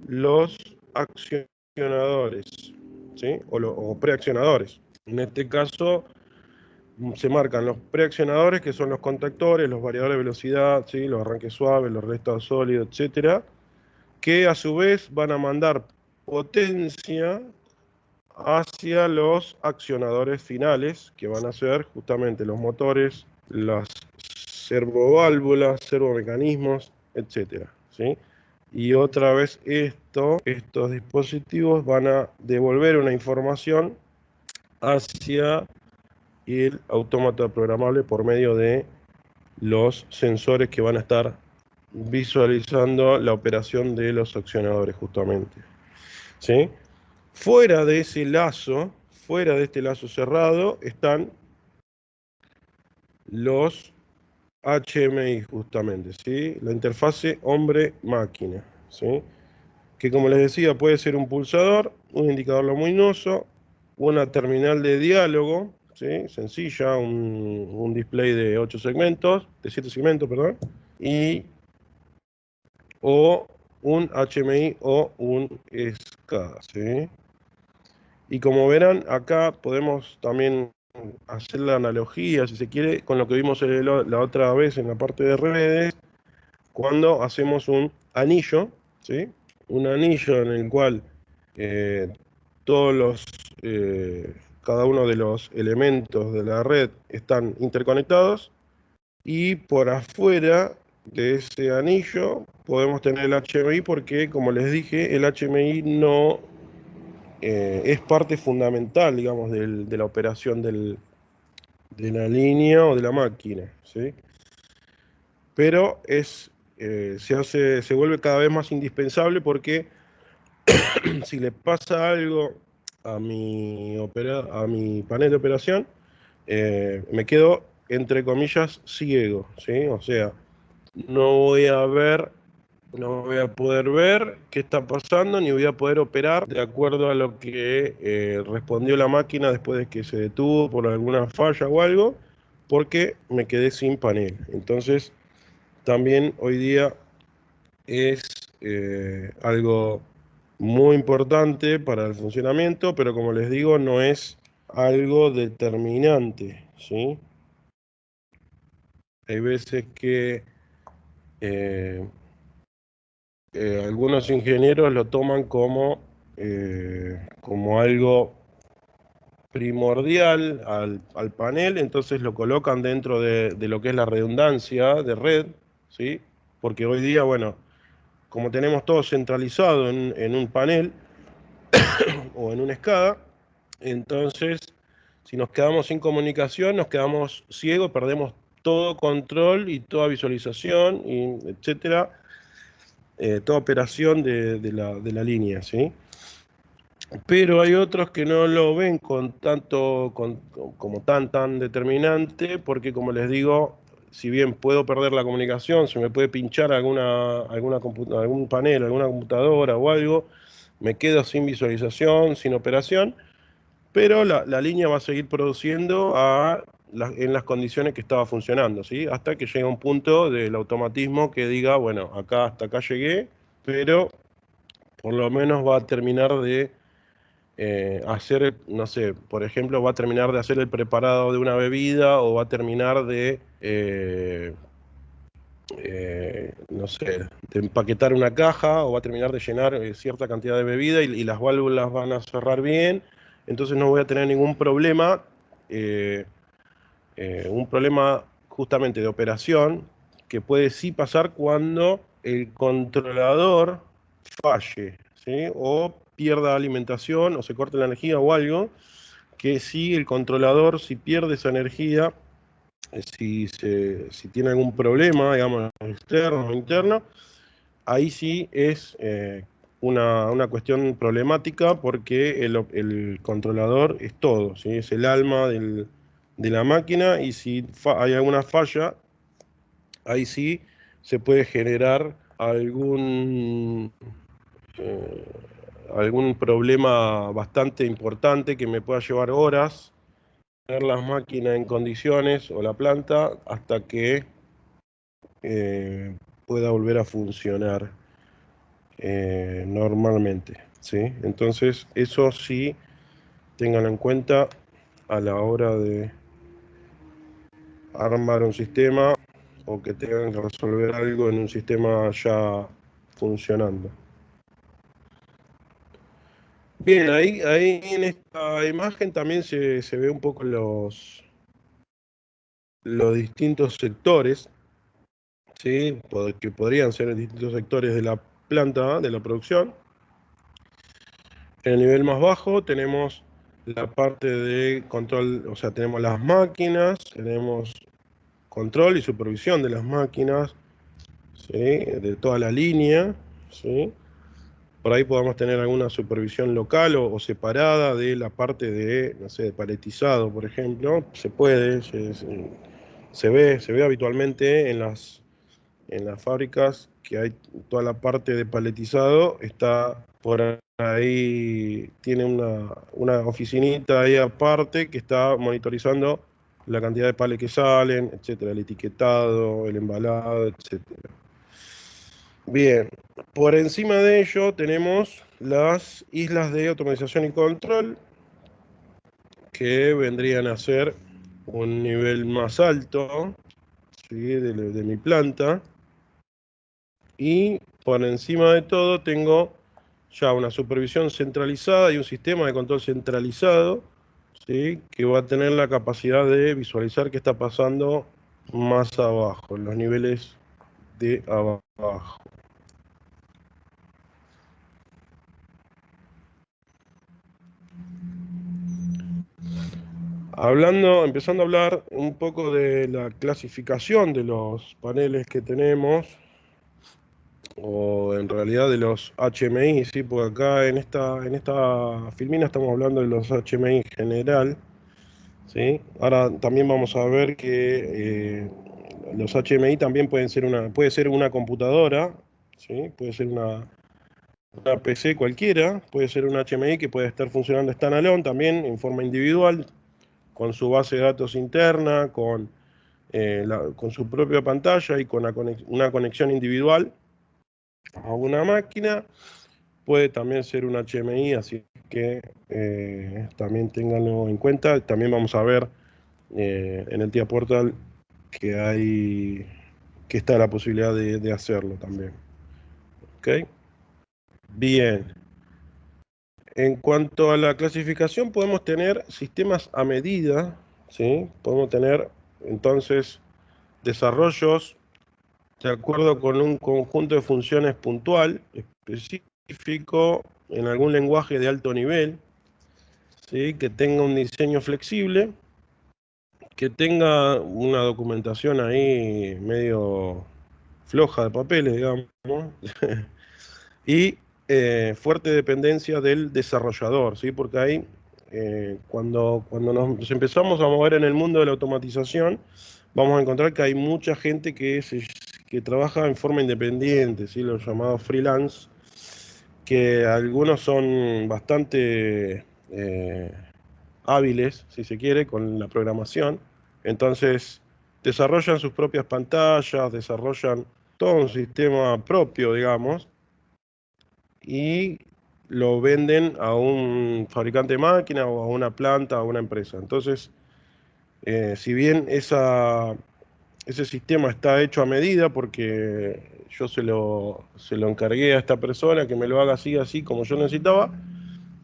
los accionadores, ¿sí?, o preaccionadores. En este caso se marcan los preaccionadores, que son los contactores, los variadores de velocidad, ¿sí?, los arranques suaves, los restos sólidos, etcétera, que a su vez van a mandar potencia hacia los accionadores finales, que van a ser justamente los motores, las servoválvulas, servomecanismos, etcétera, ¿sí? Y otra vez estos dispositivos van a devolver una información hacia el autómata programable por medio de los sensores que van a estar visualizando la operación de los accionadores justamente, ¿sí? Fuera de ese lazo, fuera de este lazo cerrado, están los HMI justamente, ¿sí? La interfase hombre-máquina, ¿sí? Que como les decía puede ser un pulsador, un indicador luminoso, una terminal de diálogo, ¿sí?, sencilla, un display de 8 segmentos, de 7 segmentos, perdón, o un HMI o un SCADA, ¿sí? Y como verán, acá podemos también hacer la analogía, si se quiere, con lo que vimos la otra vez en la parte de redes, cuando hacemos un anillo, ¿sí? Un anillo en el cual eh, todos los, cada uno de los elementos de la red están interconectados y por afuera de ese anillo podemos tener el HMI porque, como les dije, el HMI no es parte fundamental, digamos, de la operación de la línea o de la máquina, ¿sí? Pero se vuelve cada vez más indispensable porque si le pasa algo a a mi panel de operación, me quedo, entre comillas, ciego, ¿sí? O sea, no no voy a poder ver qué está pasando, ni voy a poder operar de acuerdo a lo que respondió la máquina después de que se detuvo por alguna falla o algo, porque me quedé sin panel. Entonces, también hoy día es algo muy importante para el funcionamiento, pero como les digo, no es algo determinante, ¿sí? Hay veces que eh, algunos ingenieros lo toman como algo primordial al panel, entonces lo colocan dentro de lo que es la redundancia de red, ¿sí? Porque hoy día, bueno, como tenemos todo centralizado en un panel o en un SCADA, entonces si nos quedamos sin comunicación, nos quedamos ciegos, perdemos todo control y toda visualización, y etcétera, toda operación de la línea, ¿sí? Pero hay otros que no lo ven como tan determinante, porque como les digo, si bien puedo perder la comunicación, se me puede pinchar algún panel, alguna computadora o algo, me quedo sin visualización, sin operación, pero la línea va a seguir produciendo en las condiciones que estaba funcionando, ¿sí? Hasta que llegue un punto del automatismo que diga, bueno, hasta acá llegué, pero por lo menos va a terminar de hacer, no sé, por ejemplo, va a terminar de hacer el preparado de una bebida o va a terminar no sé, de empaquetar una caja o va a terminar de llenar cierta cantidad de bebida y las válvulas van a cerrar bien, entonces no voy a tener ningún problema, eh, un problema justamente de operación que puede sí pasar cuando el controlador falle, ¿sí? O pierda alimentación o se corte la energía o algo, que si el controlador, si pierde esa energía, si tiene algún problema, digamos, externo o interno, ahí sí es una cuestión problemática porque el controlador es todo, ¿sí? Es el alma de la máquina y si hay alguna falla, ahí sí se puede generar algún problema bastante importante que me pueda llevar horas tener las máquinas en condiciones o la planta hasta que pueda volver a funcionar normalmente, ¿sí? Entonces, eso sí, ténganlo en cuenta a la hora de armar un sistema o que tengan que resolver algo en un sistema ya funcionando. Bien, ahí en esta imagen también se ve un poco los distintos sectores, ¿sí? Que podrían ser distintos sectores de la planta, de la producción. En el nivel más bajo tenemos la parte de control, o sea, tenemos las máquinas, tenemos control y supervisión de las máquinas, ¿sí? De toda la línea, ¿sí? Por ahí podamos tener alguna supervisión local o separada de la parte de, no sé, de paletizado, por ejemplo. Se puede, se ve habitualmente en las fábricas que hay toda la parte de paletizado, está por ahí, tiene una oficinita ahí aparte que está monitorizando la cantidad de palets que salen, etcétera, el etiquetado, el embalado, etcétera. Bien, por encima de ello tenemos las islas de automatización y control, que vendrían a ser un nivel más alto, ¿sí? de mi planta. Y por encima de todo tengo ya una supervisión centralizada y un sistema de control centralizado, ¿sí? Que va a tener la capacidad de visualizar qué está pasando más abajo, en los niveles de abajo. Empezando a hablar un poco de la clasificación de los paneles que tenemos, o en realidad de los HMI, ¿sí? Porque acá en esta filmina estamos hablando de los HMI en general, ¿sí? Ahora también vamos a ver que los HMI también puede ser una computadora, ¿sí? Puede ser una PC cualquiera, puede ser un HMI que puede estar funcionando standalone también en forma individual, con su base de datos interna, con su propia pantalla y con una conexión individual a una máquina. Puede también ser un HMI, así que también ténganlo en cuenta. También vamos a ver en el TIA Portal que está la posibilidad de hacerlo también. ¿Ok? Bien. En cuanto a la clasificación, podemos tener sistemas a medida, ¿sí? Podemos tener entonces desarrollos de acuerdo con un conjunto de funciones puntual, específico, en algún lenguaje de alto nivel, ¿sí? Que tenga un diseño flexible, que tenga una documentación ahí medio floja de papeles, digamos, y fuerte dependencia del desarrollador, ¿sí? Porque ahí, cuando nos empezamos a mover en el mundo de la automatización, vamos a encontrar que hay mucha gente que trabaja en forma independiente, ¿sí? Los llamados freelance, que algunos son bastante hábiles, si se quiere, con la programación. Entonces, desarrollan sus propias pantallas, desarrollan todo un sistema propio, digamos, y lo venden a un fabricante de máquina o a una planta o a una empresa. Entonces, si bien ese sistema está hecho a medida, porque yo se lo encargué a esta persona que me lo haga así, así como yo necesitaba,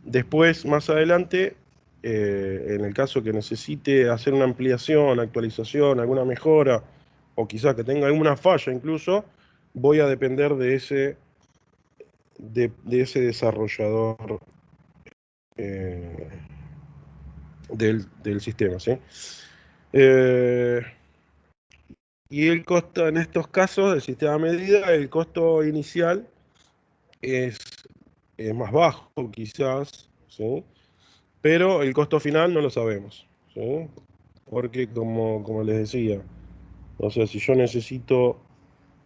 después, más adelante, en el caso que necesite hacer una ampliación, actualización, alguna mejora, o quizás que tenga alguna falla incluso, voy a depender de ese desarrollador eh, del sistema, ¿sí? Eh, y el costo, en estos casos, del sistema a medida, el costo inicial es, es más bajo, quizás, ¿sí? Pero el costo final no lo sabemos, ¿sí? Porque como les decía, o sea, si yo necesito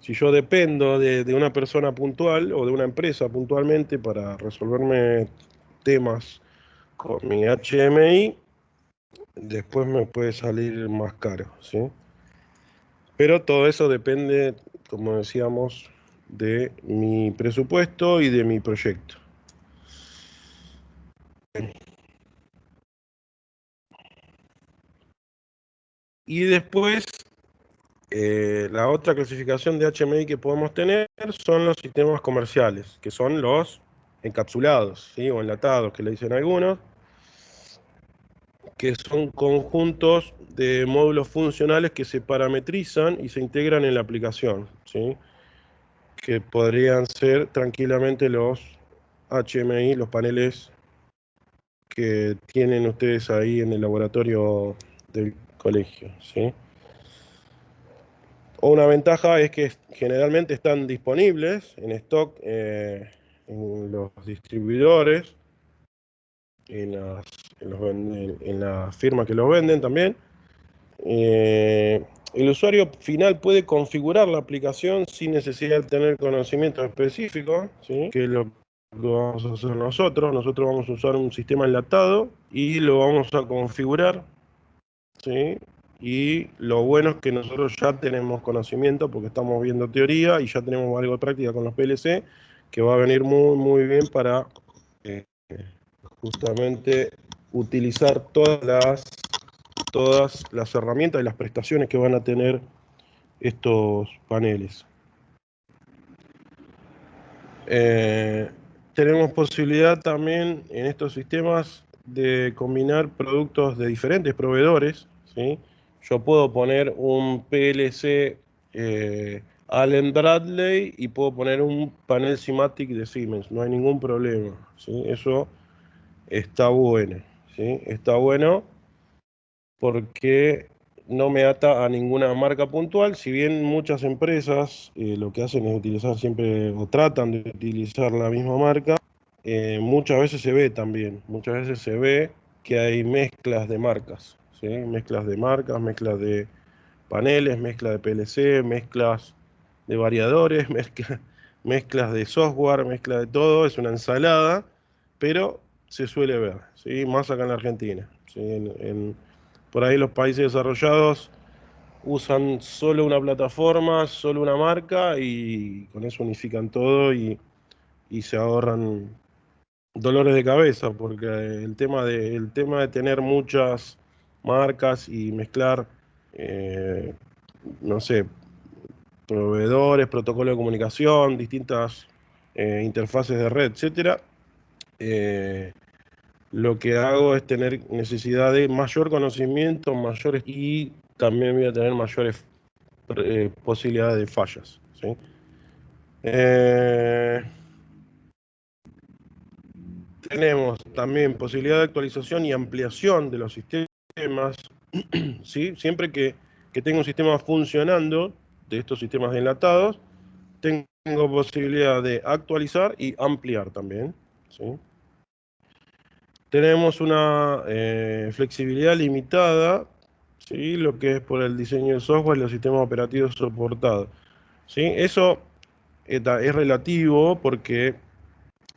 Si yo dependo de una persona puntual o de una empresa puntualmente para resolverme temas con mi HMI, después me puede salir más caro, ¿sí? Pero todo eso depende, como decíamos, de mi presupuesto y de mi proyecto. Y después, la otra clasificación de HMI que podemos tener son los sistemas comerciales, que son los encapsulados, ¿sí? O enlatados, que le dicen algunos, que son conjuntos de módulos funcionales que se parametrizan y se integran en la aplicación, ¿sí? Que podrían ser tranquilamente los HMI, los paneles que tienen ustedes ahí en el laboratorio del colegio, ¿sí? O una ventaja es que generalmente están disponibles en stock en los distribuidores, en en las firmas que los venden también. El usuario final puede configurar la aplicación sin necesidad de tener conocimientos específicos, ¿sí? Que es lo que vamos a hacer nosotros. Nosotros vamos a usar un sistema enlatado y lo vamos a configurar, ¿sí? Y lo bueno es que nosotros ya tenemos conocimiento porque estamos viendo teoría y ya tenemos algo de práctica con los PLC que va a venir muy bien para eh, justamente utilizar todas las herramientas y las prestaciones que van a tener estos paneles. Eh, Tenemos posibilidad también en estos sistemas de combinar productos de diferentes proveedores, ¿sí? Yo puedo poner un PLC Allen Bradley y puedo poner un panel Simatic de Siemens, no hay ningún problema, ¿sí? Eso está bueno, ¿sí? Está bueno porque no me ata a ninguna marca puntual, si bien muchas empresas lo que hacen es utilizar siempre o tratan de utilizar la misma marca, muchas veces se ve también, muchas veces se ve que hay mezclas de marcas, ¿sí? Mezclas de marcas, mezclas de paneles, mezclas de PLC, mezclas de variadores, mezclas de software, mezclas de todo, es una ensalada, pero se suele ver, ¿sí? Más acá en la Argentina, ¿sí? Por ahí los países desarrollados usan solo una plataforma, solo una marca y con eso unifican todo y se ahorran dolores de cabeza, porque el tema de tener muchas marcas y mezclar, eh, no sé, proveedores, protocolo de comunicación, distintas interfaces de red, etcétera, eh, lo que hago es tener necesidad de mayor conocimiento, mayores y también voy a tener mayores posibilidades de fallas, ¿sí? Eh, Tenemos también posibilidad de actualización y ampliación de los sistemas, ¿sí? Siempre que tenga un sistema funcionando de estos sistemas enlatados, tengo posibilidad de actualizar y ampliar también, ¿sí? Tenemos una flexibilidad limitada, ¿sí? Lo que es por el diseño del software y los sistemas operativos soportados, ¿sí? Eso es relativo porque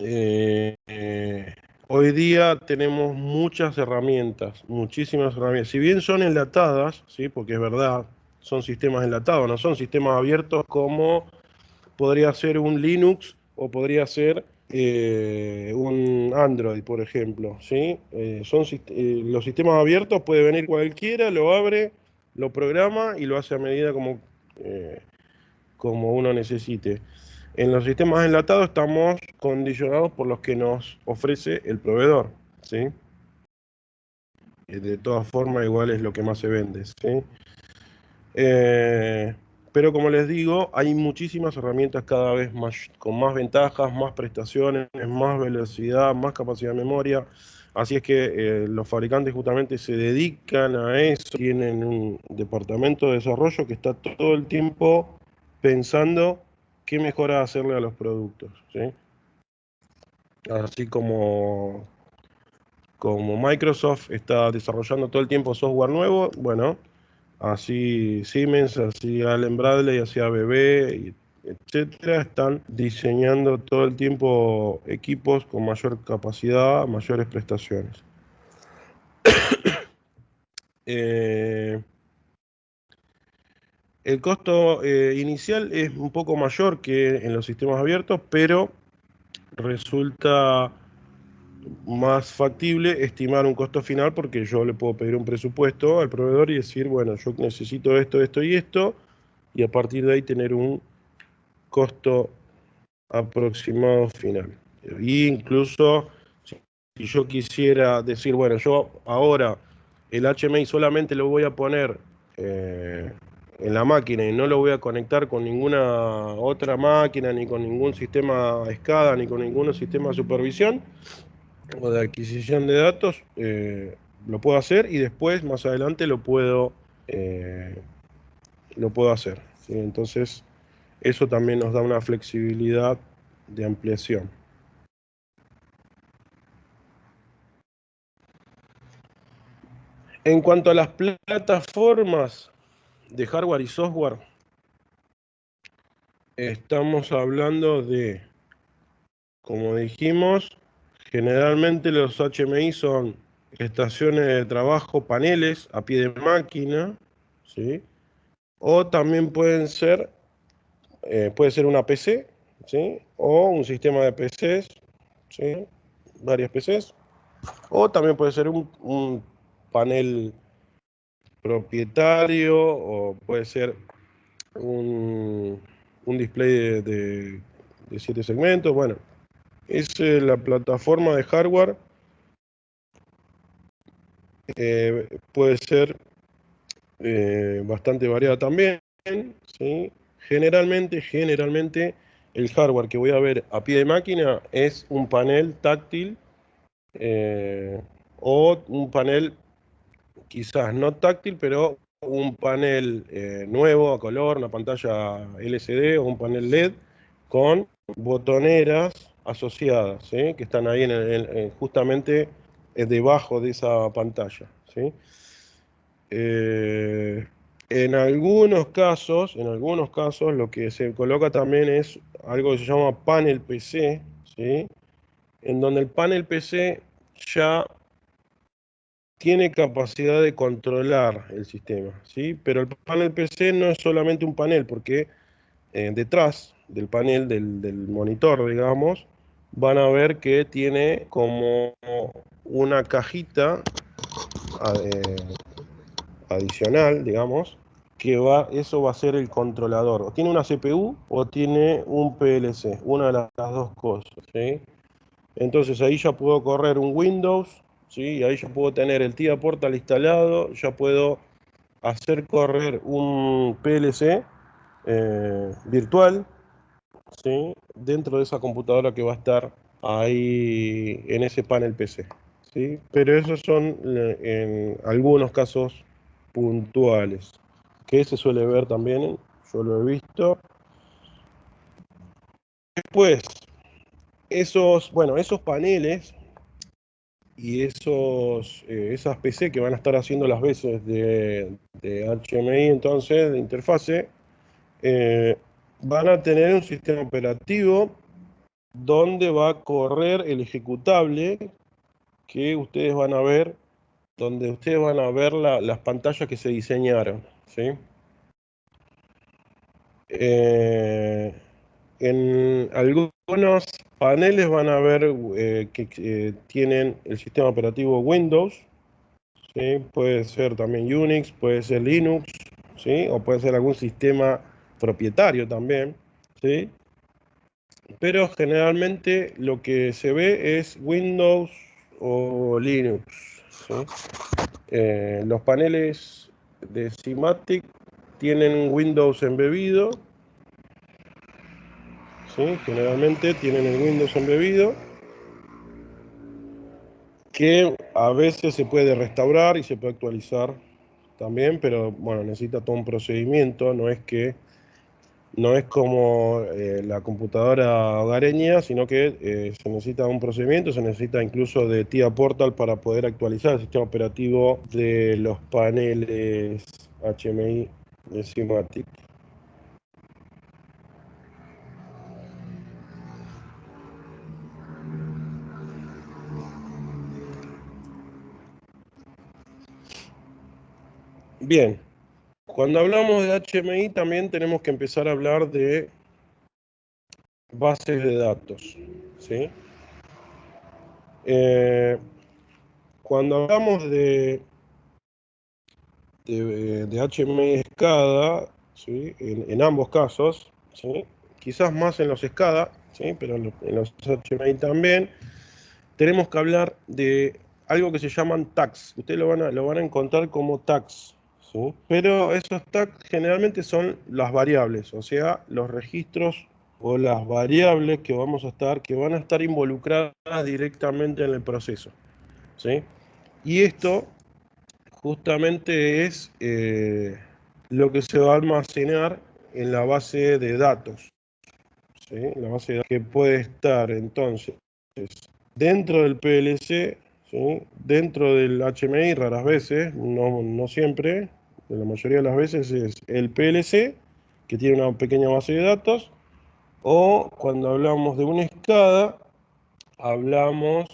eh, eh, hoy día tenemos muchas herramientas, muchísimas herramientas. Si bien son enlatadas, ¿sí? Porque es verdad, son sistemas enlatados, no son sistemas abiertos como podría ser un Linux o podría ser un Android, por ejemplo, ¿sí? Los sistemas abiertos puede venir cualquiera, lo abre, lo programa y lo hace a medida eh, como uno necesite. En los sistemas enlatados estamos condicionados por los que nos ofrece el proveedor, ¿sí? De todas formas, igual es lo que más se vende, ¿sí? Eh, pero como les digo, hay muchísimas herramientas cada vez más, con más ventajas, más prestaciones, más velocidad, más capacidad de memoria. Así es que los fabricantes justamente se dedican a eso, tienen un departamento de desarrollo que está todo el tiempo pensando qué mejora hacerle a los productos, ¿sí? Así como Microsoft está desarrollando todo el tiempo software nuevo, bueno, así Siemens, así Allen Bradley, así ABB, etcétera, están diseñando todo el tiempo equipos con mayor capacidad, mayores prestaciones. El costo inicial es un poco mayor que en los sistemas abiertos, pero resulta más factible estimar un costo final porque yo le puedo pedir un presupuesto al proveedor y decir, bueno, yo necesito esto, esto y esto, y a partir de ahí tener un costo aproximado final. Y incluso si yo quisiera decir, bueno, yo ahora el HMI solamente lo voy a poner en la máquina y no lo voy a conectar con ninguna otra máquina, ni con ningún sistema SCADA, ni con ningún sistema de supervisión o de adquisición de datos, lo puedo hacer y después, más adelante, eh, lo puedo hacer, ¿sí? Entonces, eso también nos da una flexibilidad de ampliación. En cuanto a las plataformas de hardware y software, estamos hablando de, como dijimos, generalmente los HMI son estaciones de trabajo, paneles a pie de máquina, ¿sí? O también puede ser una PC, ¿sí? O un sistema de PCs, ¿sí? Varias PCs. O también puede ser un panel propietario, o puede ser un display de 7 segmentos. Bueno, es la plataforma de hardware. Puede ser bastante variada también, ¿sí? Generalmente el hardware que voy a ver a pie de máquina es un panel táctil o un panel quizás no táctil, pero un panel nuevo a color, una pantalla LCD o un panel LED con botoneras asociadas, ¿sí? Que están ahí justamente debajo de esa pantalla, ¿sí? Eh, en algunos casos lo que se coloca también es algo que se llama panel PC, ¿sí? En donde el panel PC ya tiene capacidad de controlar el sistema, ¿sí? Pero el panel PC no es solamente un panel, porque detrás del panel, del monitor, digamos, van a ver que tiene como una cajita adicional, digamos, eso va a ser el controlador. O tiene una CPU o tiene un PLC, una de las dos cosas, ¿sí? Entonces ahí ya puedo correr un Windows, ¿sí? Ahí ya puedo tener el TIA Portal instalado, ya puedo hacer correr un PLC virtual, ¿sí? Dentro de esa computadora que va a estar ahí en ese panel PC, ¿sí? Pero esos son en algunos casos puntuales, que se suele ver también, yo lo he visto. Después, esos paneles y esas PC que van a estar haciendo las veces de HMI, entonces, de interfase, eh, van a tener un sistema operativo donde va a correr el ejecutable que ustedes van a ver, donde ustedes van a ver las pantallas que se diseñaron, ¿sí? En algunos paneles van a ver que tienen el sistema operativo Windows, ¿sí? Puede ser también Unix, puede ser Linux, ¿sí? O puede ser algún sistema propietario también, ¿sí? Pero generalmente lo que se ve es Windows o Linux, ¿sí? Los paneles de Simatic tienen Windows embebido, ¿sí? Generalmente tienen el Windows embebido, que a veces se puede restaurar y se puede actualizar también, pero bueno, necesita todo un procedimiento, no es como la computadora hogareña, sino que se necesita un procedimiento, se necesita incluso de TIA Portal para poder actualizar el sistema operativo de los paneles HMI de Simatic. Bien, cuando hablamos de HMI también tenemos que empezar a hablar de bases de datos, ¿sí? Cuando hablamos de HMI SCADA, ¿sí? En ambos casos, ¿sí? Quizás más en los SCADA, ¿sí? Pero en los HMI también, tenemos que hablar de algo que se llaman tags. Ustedes lo van a encontrar como tags, ¿sí? Pero esos tags generalmente son las variables, o sea, los registros o las variables que van a estar involucradas directamente en el proceso, ¿sí? Y esto justamente es lo que se va a almacenar en la base de datos, ¿sí? La base de datos que puede estar entonces dentro del PLC, ¿sí? Dentro del HMI, raras veces, no siempre, la mayoría de las veces es el PLC, que tiene una pequeña base de datos, o cuando hablamos de una SCADA, hablamos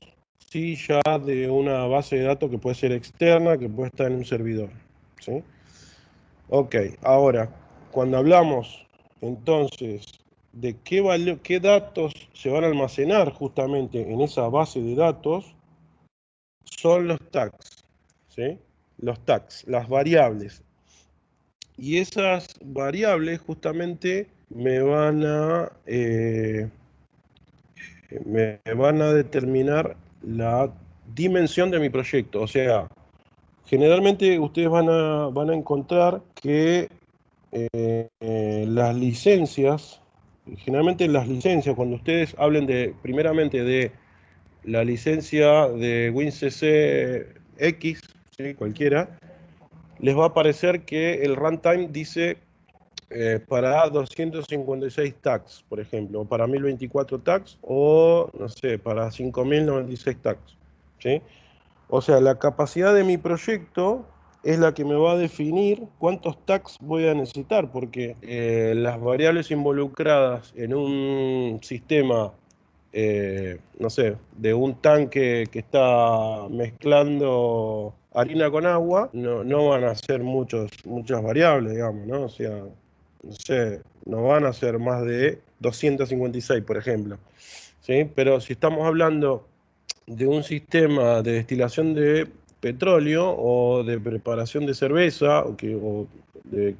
sí ya de una base de datos que puede ser externa, que puede estar en un servidor, ¿sí? Ok, ahora, cuando hablamos entonces de qué datos se van a almacenar justamente en esa base de datos, son los tags, ¿sí? Los tags, las variables. Y esas variables justamente me van a determinar la dimensión de mi proyecto. O sea, generalmente ustedes van a encontrar que las licencias, generalmente las licencias, cuando ustedes hablen primeramente de la licencia de WinCC X, ¿sí? Cualquiera, les va a aparecer que el runtime dice para 256 tags, por ejemplo, o para 1024 tags, o no sé, para 5096 tags, ¿sí? O sea, la capacidad de mi proyecto es la que me va a definir cuántos tags voy a necesitar, porque las variables involucradas en un sistema, no sé, de un tanque que está mezclando harina con agua, no van a ser muchas variables, digamos, ¿no? O sea, no sé, no van a ser más de 256, por ejemplo, ¿sí? Pero si estamos hablando de un sistema de destilación de petróleo o de preparación de cerveza o de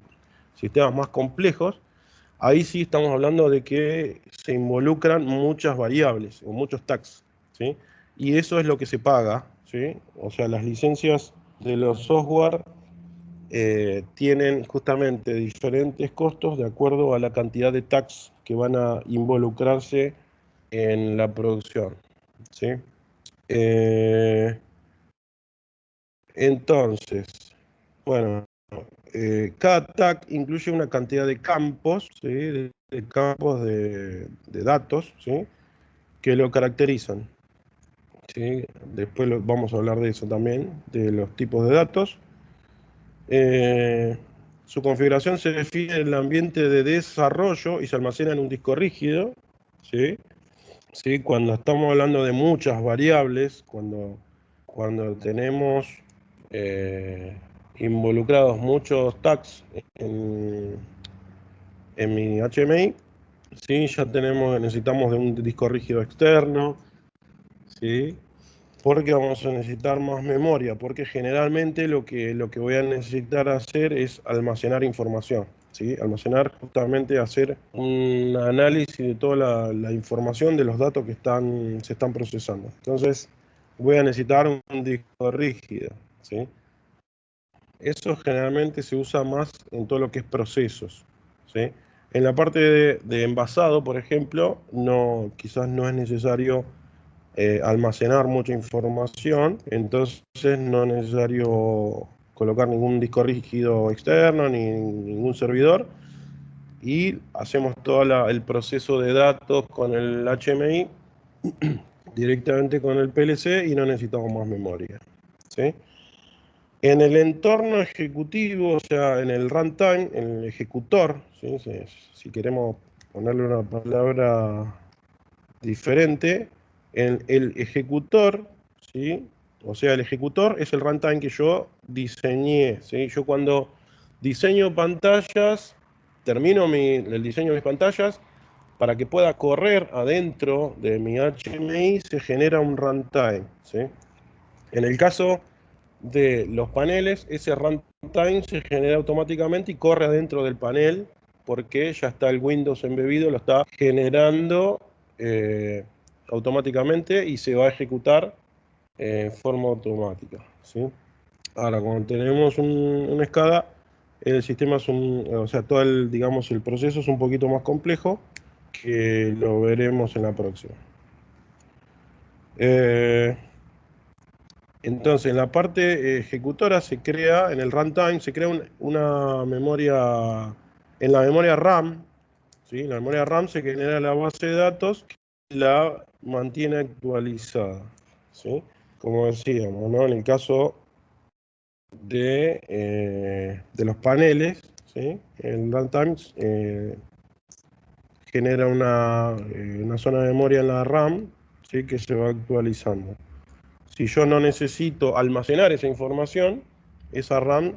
sistemas más complejos, ahí sí estamos hablando de que se involucran muchas variables o muchos tags, ¿sí? Y eso es lo que se paga, ¿sí? O sea, las licencias de los software tienen justamente diferentes costos de acuerdo a la cantidad de tags que van a involucrarse en la producción, ¿sí? Eh, entonces, bueno, cada tag incluye una cantidad de campos, ¿sí? De campos de datos, ¿sí? Que lo caracterizan, ¿sí? Después vamos a hablar de eso también, de los tipos de datos. Eh, Su configuración se define en el ambiente de desarrollo y se almacena en un disco rígido, ¿sí? ¿Sí? Cuando estamos hablando de muchas variables, cuando tenemos eh, involucrados muchos tags en, en mi HMI, ¿sí? Ya necesitamos de un disco rígido externo, ¿sí? Porque vamos a necesitar más memoria, porque generalmente lo que voy a necesitar hacer es almacenar información, ¿sí? Almacenar justamente, hacer un análisis de toda la información de los datos que se están procesando. Entonces, voy a necesitar un disco rígido, ¿sí? Eso generalmente se usa más en todo lo que es procesos, ¿sí? En la parte de envasado, por ejemplo, quizás no es necesario almacenar mucha información, entonces no es necesario colocar ningún disco rígido externo ni ningún servidor y hacemos todo el proceso de datos con el HMI directamente con el PLC y no necesitamos más memoria, ¿sí? En el entorno ejecutivo, o sea, en el runtime, en el ejecutor, ¿sí? Si queremos ponerle una palabra diferente, en el ejecutor, ¿sí? O sea, el ejecutor es el runtime que yo diseñé, ¿sí? Yo cuando diseño pantallas, termino el diseño de mis pantallas, para que pueda correr adentro de mi HMI se genera un runtime, ¿sí? En el caso de los paneles, ese runtime se genera automáticamente y corre adentro del panel porque ya está el Windows embebido, lo está generando automáticamente y se va a ejecutar en forma automática, ¿sí? Ahora, cuando tenemos una SCADA, el sistema es o sea, todo el, digamos, el proceso es un poquito más complejo, que lo veremos en la próxima. Entonces, en la parte ejecutora se crea, en el runtime, se crea una memoria, en la memoria RAM, ¿sí? En la memoria RAM se genera la base de datos que la mantiene actualizada, ¿sí? Como decíamos, ¿no? En el caso de los paneles, ¿sí? El runtime genera una zona de memoria en la RAM, ¿sí? Que se va actualizando. Si yo no necesito almacenar esa información, esa RAM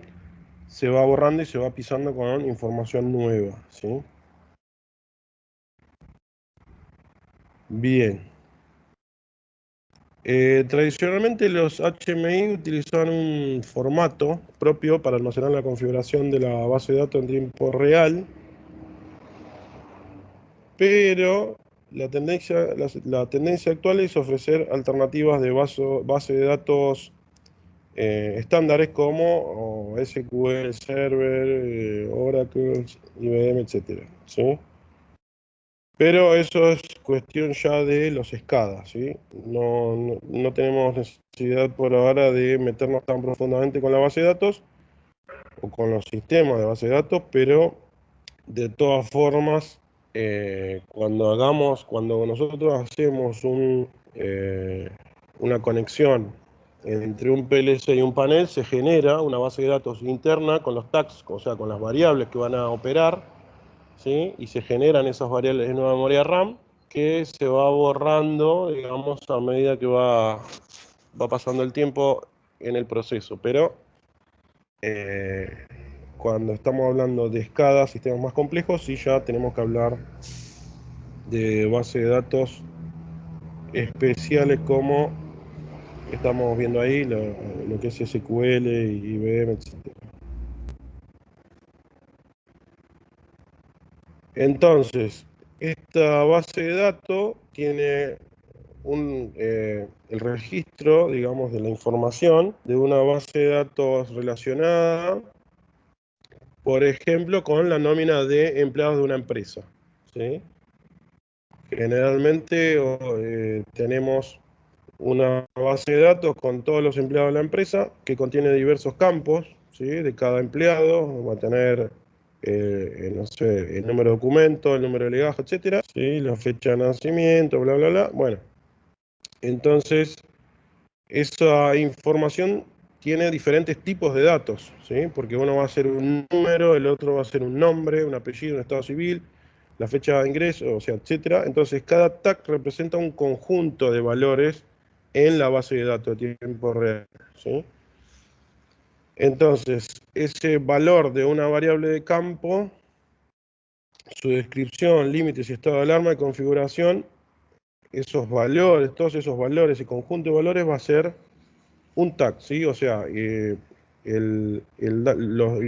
se va borrando y se va pisando con información nueva, ¿sí? Bien. Tradicionalmente los HMI utilizaban un formato propio para almacenar la configuración de la base de datos en tiempo real, pero la tendencia actual es ofrecer alternativas de base de datos estándares como SQL Server, Oracle, IBM, etcétera, ¿sí? Pero eso es cuestión ya de los SCADA, ¿sí? No tenemos necesidad por ahora de meternos tan profundamente con la base de datos o con los sistemas de base de datos, pero de todas formas, cuando nosotros hacemos una conexión entre un PLC y un panel, se genera una base de datos interna con los tags, o sea, con las variables que van a operar, ¿sí? Y se generan esas variables en una memoria RAM que se va borrando, digamos, a medida que va pasando el tiempo en el proceso. Pero cuando estamos hablando de SCADA, sistemas más complejos, sí ya tenemos que hablar de base de datos especiales como estamos viendo ahí, lo que es SQL, IBM, etc. Entonces, esta base de datos tiene el registro, digamos, de la información de una base de datos relacionada, por ejemplo, con la nómina de empleados de una empresa, ¿sí? Generalmente tenemos una base de datos con todos los empleados de la empresa que contiene diversos campos, ¿sí? De cada empleado, va a tener, no sé, el número de documento, el número de legajo, etcétera, ¿sí? La fecha de nacimiento, bla, bla, bla. Bueno, entonces esa información tiene diferentes tipos de datos, ¿sí? Porque uno va a ser un número, el otro va a ser un nombre, un apellido, un estado civil, la fecha de ingreso, o sea, etcétera. Entonces, cada tag representa un conjunto de valores en la base de datos de tiempo real, ¿sí? Entonces, ese valor de una variable de campo, su descripción, límites y estado de alarma y configuración, esos valores, todos esos valores y conjunto de valores va a ser un tag, ¿sí? O sea, el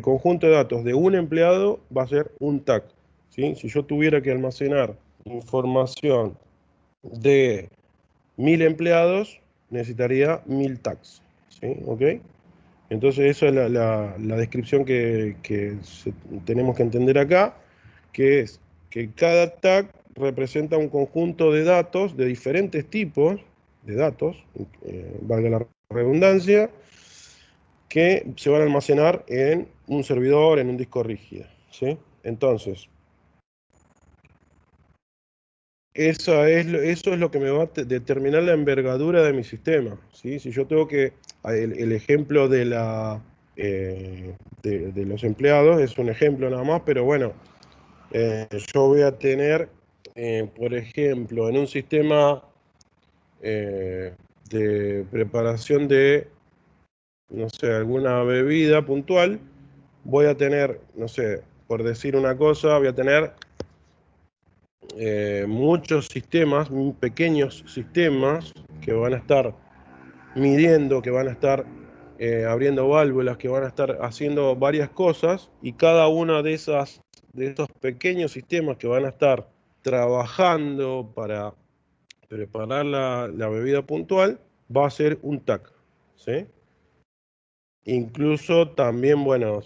conjunto de datos de un empleado va a ser un tag, ¿sí? Si yo tuviera que almacenar información de 1000 empleados, necesitaría 1000 tags, ¿sí? ¿Ok? Entonces, eso es la descripción que tenemos que entender acá, que es que cada tag representa un conjunto de datos de diferentes tipos de datos, valga la redundancia, que se van a almacenar en un servidor, en un disco rígido, ¿sí? Entonces, eso es lo que me va a determinar la envergadura de mi sistema, ¿sí? Si yo tengo que, el ejemplo de los empleados. Es un ejemplo nada más, pero bueno, yo voy a tener, por ejemplo, en un sistema de preparación de, no sé, alguna bebida puntual, voy a tener, no sé, por decir una cosa, voy a tener muchos sistemas, pequeños sistemas que van a estar midiendo, que van a estar abriendo válvulas, que van a estar haciendo varias cosas, y cada una de estos pequeños sistemas que van a estar trabajando para preparar la bebida puntual va a ser un TAC, ¿sí? Incluso también, bueno, no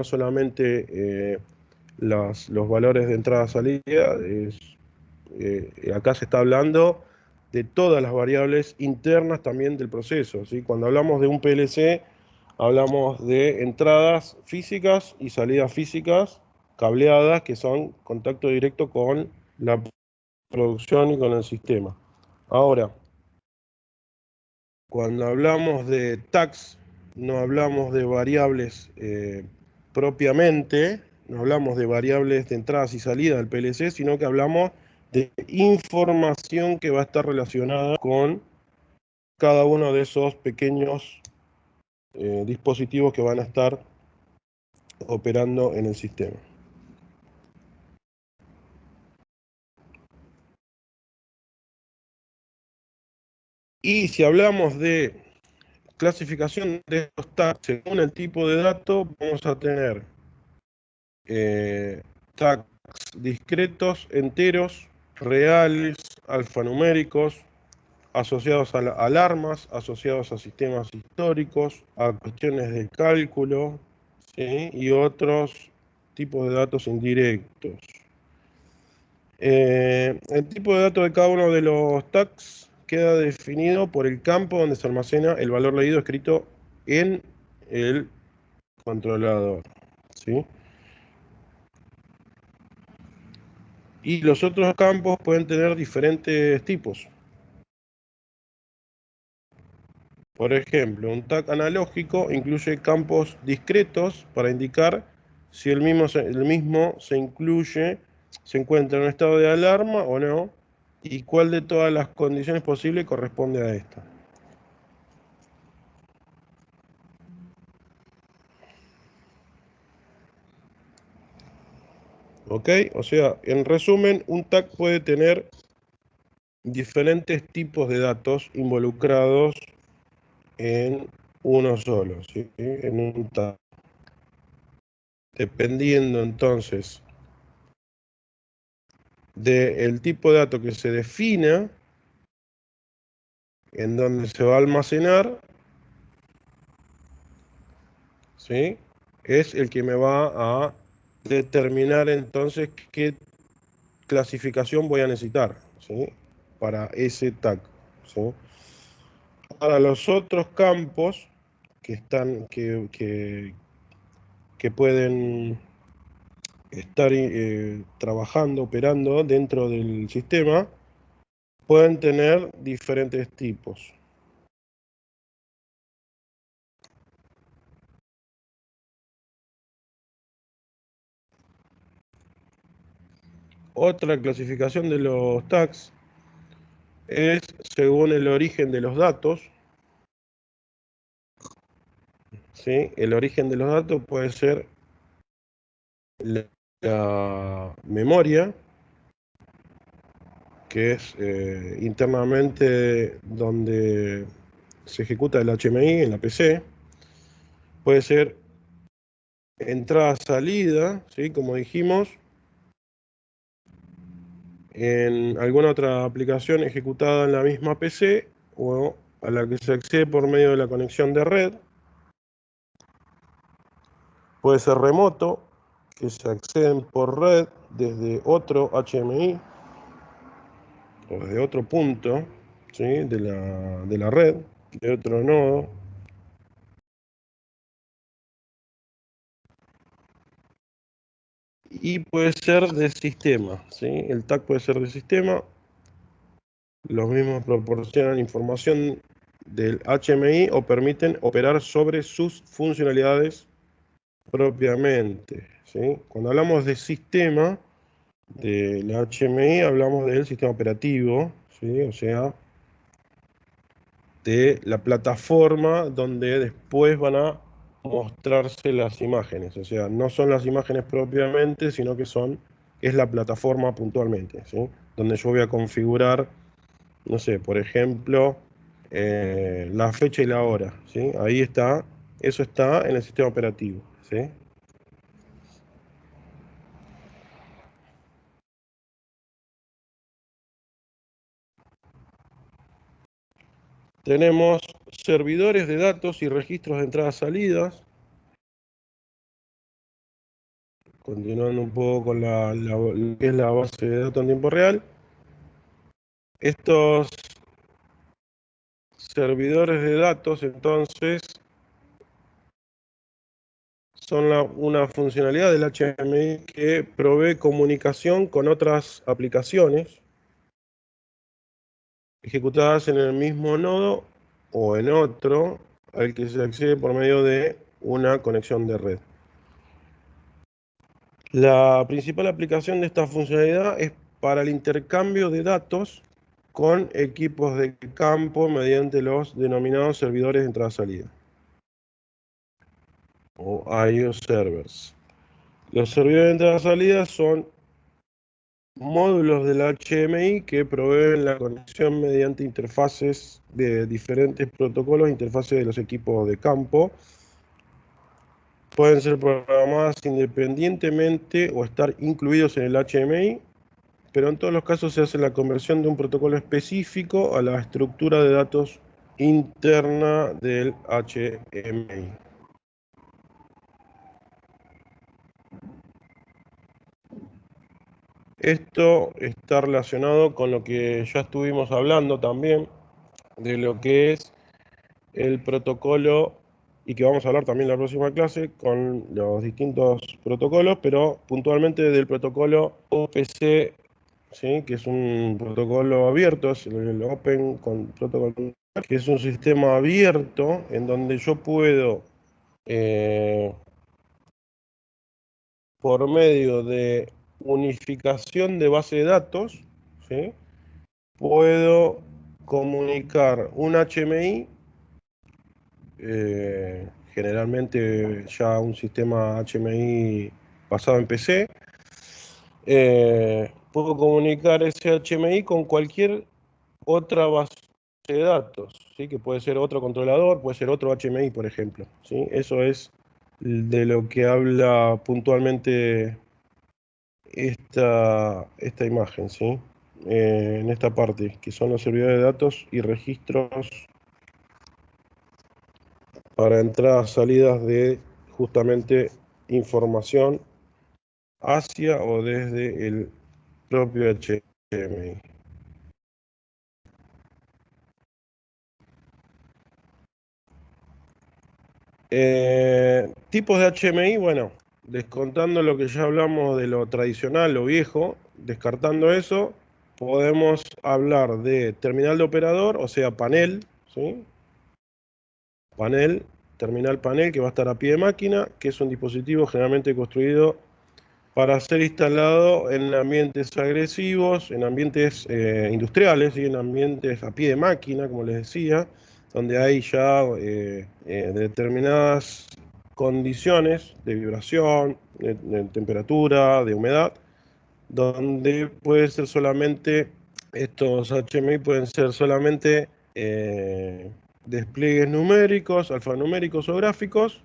solamente los valores de entrada-salida, acá se está hablando de todas las variables internas también del proceso, ¿sí? Cuando hablamos de un PLC, hablamos de entradas físicas y salidas físicas cableadas, que son contacto directo con la producción y con el sistema. Ahora, cuando hablamos de tags, no hablamos de variables propiamente, no hablamos de variables de entradas y salidas del PLC, sino que hablamos de información que va a estar relacionada con cada uno de esos pequeños dispositivos que van a estar operando en el sistema. Y si hablamos de clasificación de estos tags según el tipo de dato, vamos a tener tags discretos, enteros, reales, alfanuméricos, asociados a alarmas, asociados a sistemas históricos, a cuestiones de cálculo, ¿sí? Y otros tipos de datos indirectos. El tipo de datos de cada uno de los tags queda definido por el campo donde se almacena el valor leído escrito en el controlador, ¿sí? Y los otros campos pueden tener diferentes tipos. Por ejemplo, un tag analógico incluye campos discretos para indicar si el mismo se encuentra en un estado de alarma o no, y cuál de todas las condiciones posibles corresponde a esta. ¿Ok? O sea, en resumen, un tag puede tener diferentes tipos de datos involucrados en uno solo, ¿sí? En un tag. Dependiendo entonces del tipo de dato que se defina, en donde se va a almacenar, ¿sí? Es el que me va a determinar entonces qué clasificación voy a necesitar, ¿sí? Para ese tag, ¿sí? Para los otros campos que están, que pueden estar trabajando, operando dentro del sistema, pueden tener diferentes tipos. Otra clasificación de los tags es según el origen de los datos, ¿sí? El origen de los datos puede ser la memoria, que es internamente donde se ejecuta el HMI en la PC. Puede ser entrada-salida, ¿sí? Como dijimos, en alguna otra aplicación ejecutada en la misma PC o a la que se accede por medio de la conexión de red. Puede ser remoto, que se acceden por red desde otro HMI o desde otro punto, ¿sí? de la red, de otro nodo. Y puede ser de sistema, ¿sí? El tag puede ser de sistema. Los mismos proporcionan información del HMI o permiten operar sobre sus funcionalidades propiamente, ¿sí? Cuando hablamos de sistema del HMI, hablamos del sistema operativo, ¿sí? O sea, de la plataforma donde después van a mostrarse las imágenes. O sea, no son las imágenes propiamente, sino que es la plataforma puntualmente, ¿sí? Donde yo voy a configurar, no sé, por ejemplo, la fecha y la hora, ¿sí? Ahí está, eso está en el sistema operativo, ¿sí? Tenemos servidores de datos y registros de entradas-salidas. Continuando un poco con lo que es la base de datos en tiempo real. Estos servidores de datos, entonces, son una funcionalidad del HMI que provee comunicación con otras aplicaciones ejecutadas en el mismo nodo o en otro al que se accede por medio de una conexión de red. La principal aplicación de esta funcionalidad es para el intercambio de datos con equipos de campo mediante los denominados servidores de entrada-salida o I/O servers. Los servidores de entrada-salida son módulos del HMI que proveen la conexión mediante interfaces de diferentes protocolos, interfaces de los equipos de campo. Pueden ser programadas independientemente o estar incluidos en el HMI, pero en todos los casos se hace la conversión de un protocolo específico a la estructura de datos interna del HMI. Esto está relacionado con lo que ya estuvimos hablando también, de lo que es el protocolo, y que vamos a hablar también en la próxima clase, con los distintos protocolos, pero puntualmente del protocolo OPC, ¿sí? Que es un protocolo abierto, es el Open Protocol, que es un sistema abierto en donde yo puedo, por medio de unificación de base de datos, ¿sí? Puedo comunicar un HMI, generalmente ya un sistema HMI basado en PC. Puedo comunicar ese HMI con cualquier otra base de datos, ¿sí? Que puede ser otro controlador, puede ser otro HMI, por ejemplo, ¿sí? Eso es de lo que habla puntualmente esta imagen, ¿sí? En esta parte, que son los servidores de datos y registros para entradas, salidas de justamente información hacia o desde el propio HMI. Tipos de HMI, bueno, descontando lo que ya hablamos de lo tradicional, lo viejo, descartando eso, podemos hablar de terminal de operador, o sea, panel, ¿sí? Terminal panel, que va a estar a pie de máquina, que es un dispositivo generalmente construido para ser instalado en ambientes agresivos, en ambientes industriales y en ambientes a pie de máquina, como les decía, donde hay ya determinadas condiciones de vibración, de temperatura, de humedad, donde puede ser solamente, estos HMI pueden ser solamente despliegues numéricos, alfanuméricos o gráficos,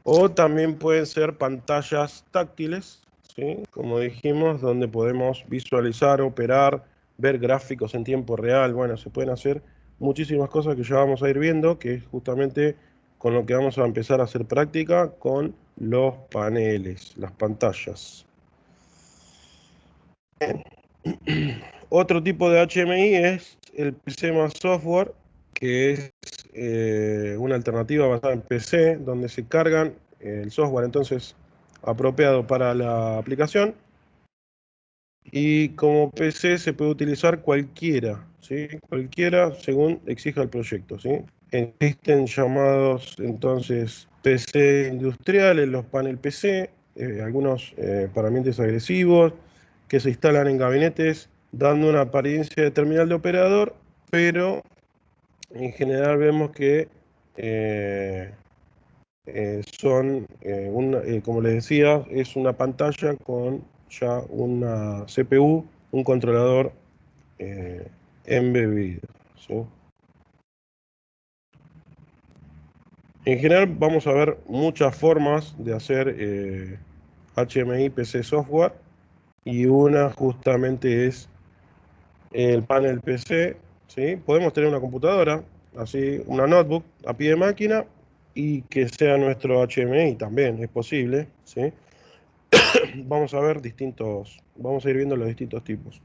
o también pueden ser pantallas táctiles, ¿sí? Como dijimos, donde podemos visualizar, operar, ver gráficos en tiempo real. Bueno, se pueden hacer muchísimas cosas que ya vamos a ir viendo, que es justamente con lo que vamos a empezar a hacer práctica con los paneles, las pantallas. Otro tipo de HMI es el PC más software, que es una alternativa basada en PC, donde se cargan el software entonces apropiado para la aplicación Y como PC se puede utilizar cualquiera, ¿sí? Cualquiera según exija el proyecto, ¿sí? Existen llamados entonces PC industriales, los panel PC, algunos para ambientes agresivos, que se instalan en gabinetes dando una apariencia de terminal de operador, pero en general vemos que eh, como les decía, es una pantalla con ya una CPU, un controlador eh, embebido, ¿sí? En general vamos a ver muchas formas de hacer HMI PC software y una justamente es el panel PC, ¿sí? Podemos tener una computadora, así una notebook a pie de máquina y que sea nuestro HMI también, es posible, ¿sí? Vamos a ir viendo los distintos tipos.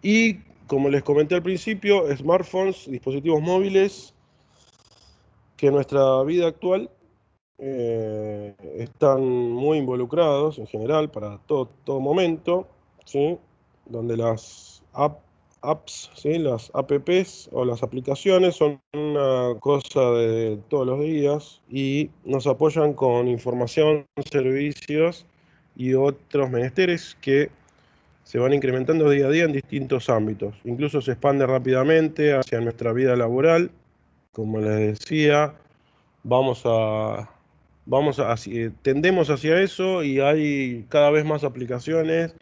Y como les comenté al principio, smartphones, dispositivos móviles que en nuestra vida actual están muy involucrados en general para todo momento, ¿sí? Donde las apps, ¿sí? Las apps o las aplicaciones son una cosa de todos los días y nos apoyan con información, servicios y otros menesteres que se van incrementando día a día en distintos ámbitos. Incluso se expande rápidamente hacia nuestra vida laboral. Como les decía, vamos a, tendemos hacia eso y hay cada vez más aplicaciones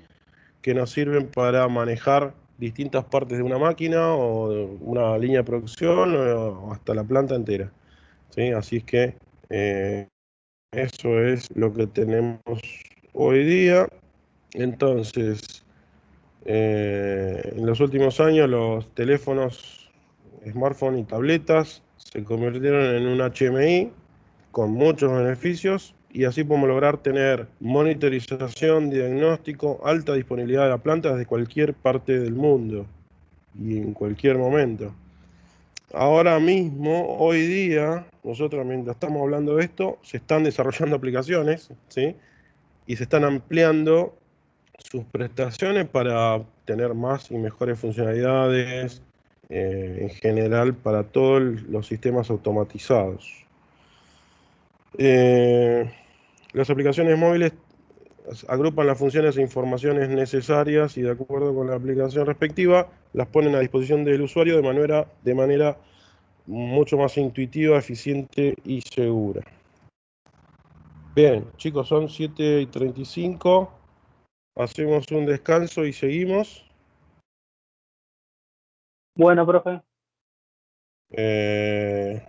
que nos sirven para manejar distintas partes de una máquina o de una línea de producción o hasta la planta entera, ¿sí? Así es que eh, eso es lo que tenemos hoy día. Entonces, en los últimos años los teléfonos, smartphones y tabletas se convirtieron en un HMI con muchos beneficios y así podemos lograr tener monitorización, diagnóstico, alta disponibilidad de la planta desde cualquier parte del mundo y en cualquier momento. Ahora mismo, hoy día, nosotros mientras estamos hablando de esto, se están desarrollando aplicaciones, ¿sí? Y se están ampliando sus prestaciones para tener más y mejores funcionalidades en general para todos los sistemas automatizados. Eh, las aplicaciones móviles agrupan las funciones e informaciones necesarias y de acuerdo con la aplicación respectiva las ponen a disposición del usuario de manera mucho más intuitiva, eficiente y segura. Bien, chicos, son 7:35. Hacemos un descanso y seguimos. Bueno, profe. Eh,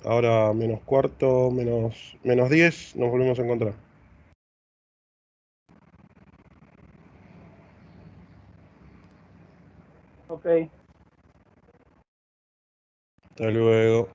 ahora menos cuarto, menos 10, nos volvemos a encontrar. Ok. Hasta luego.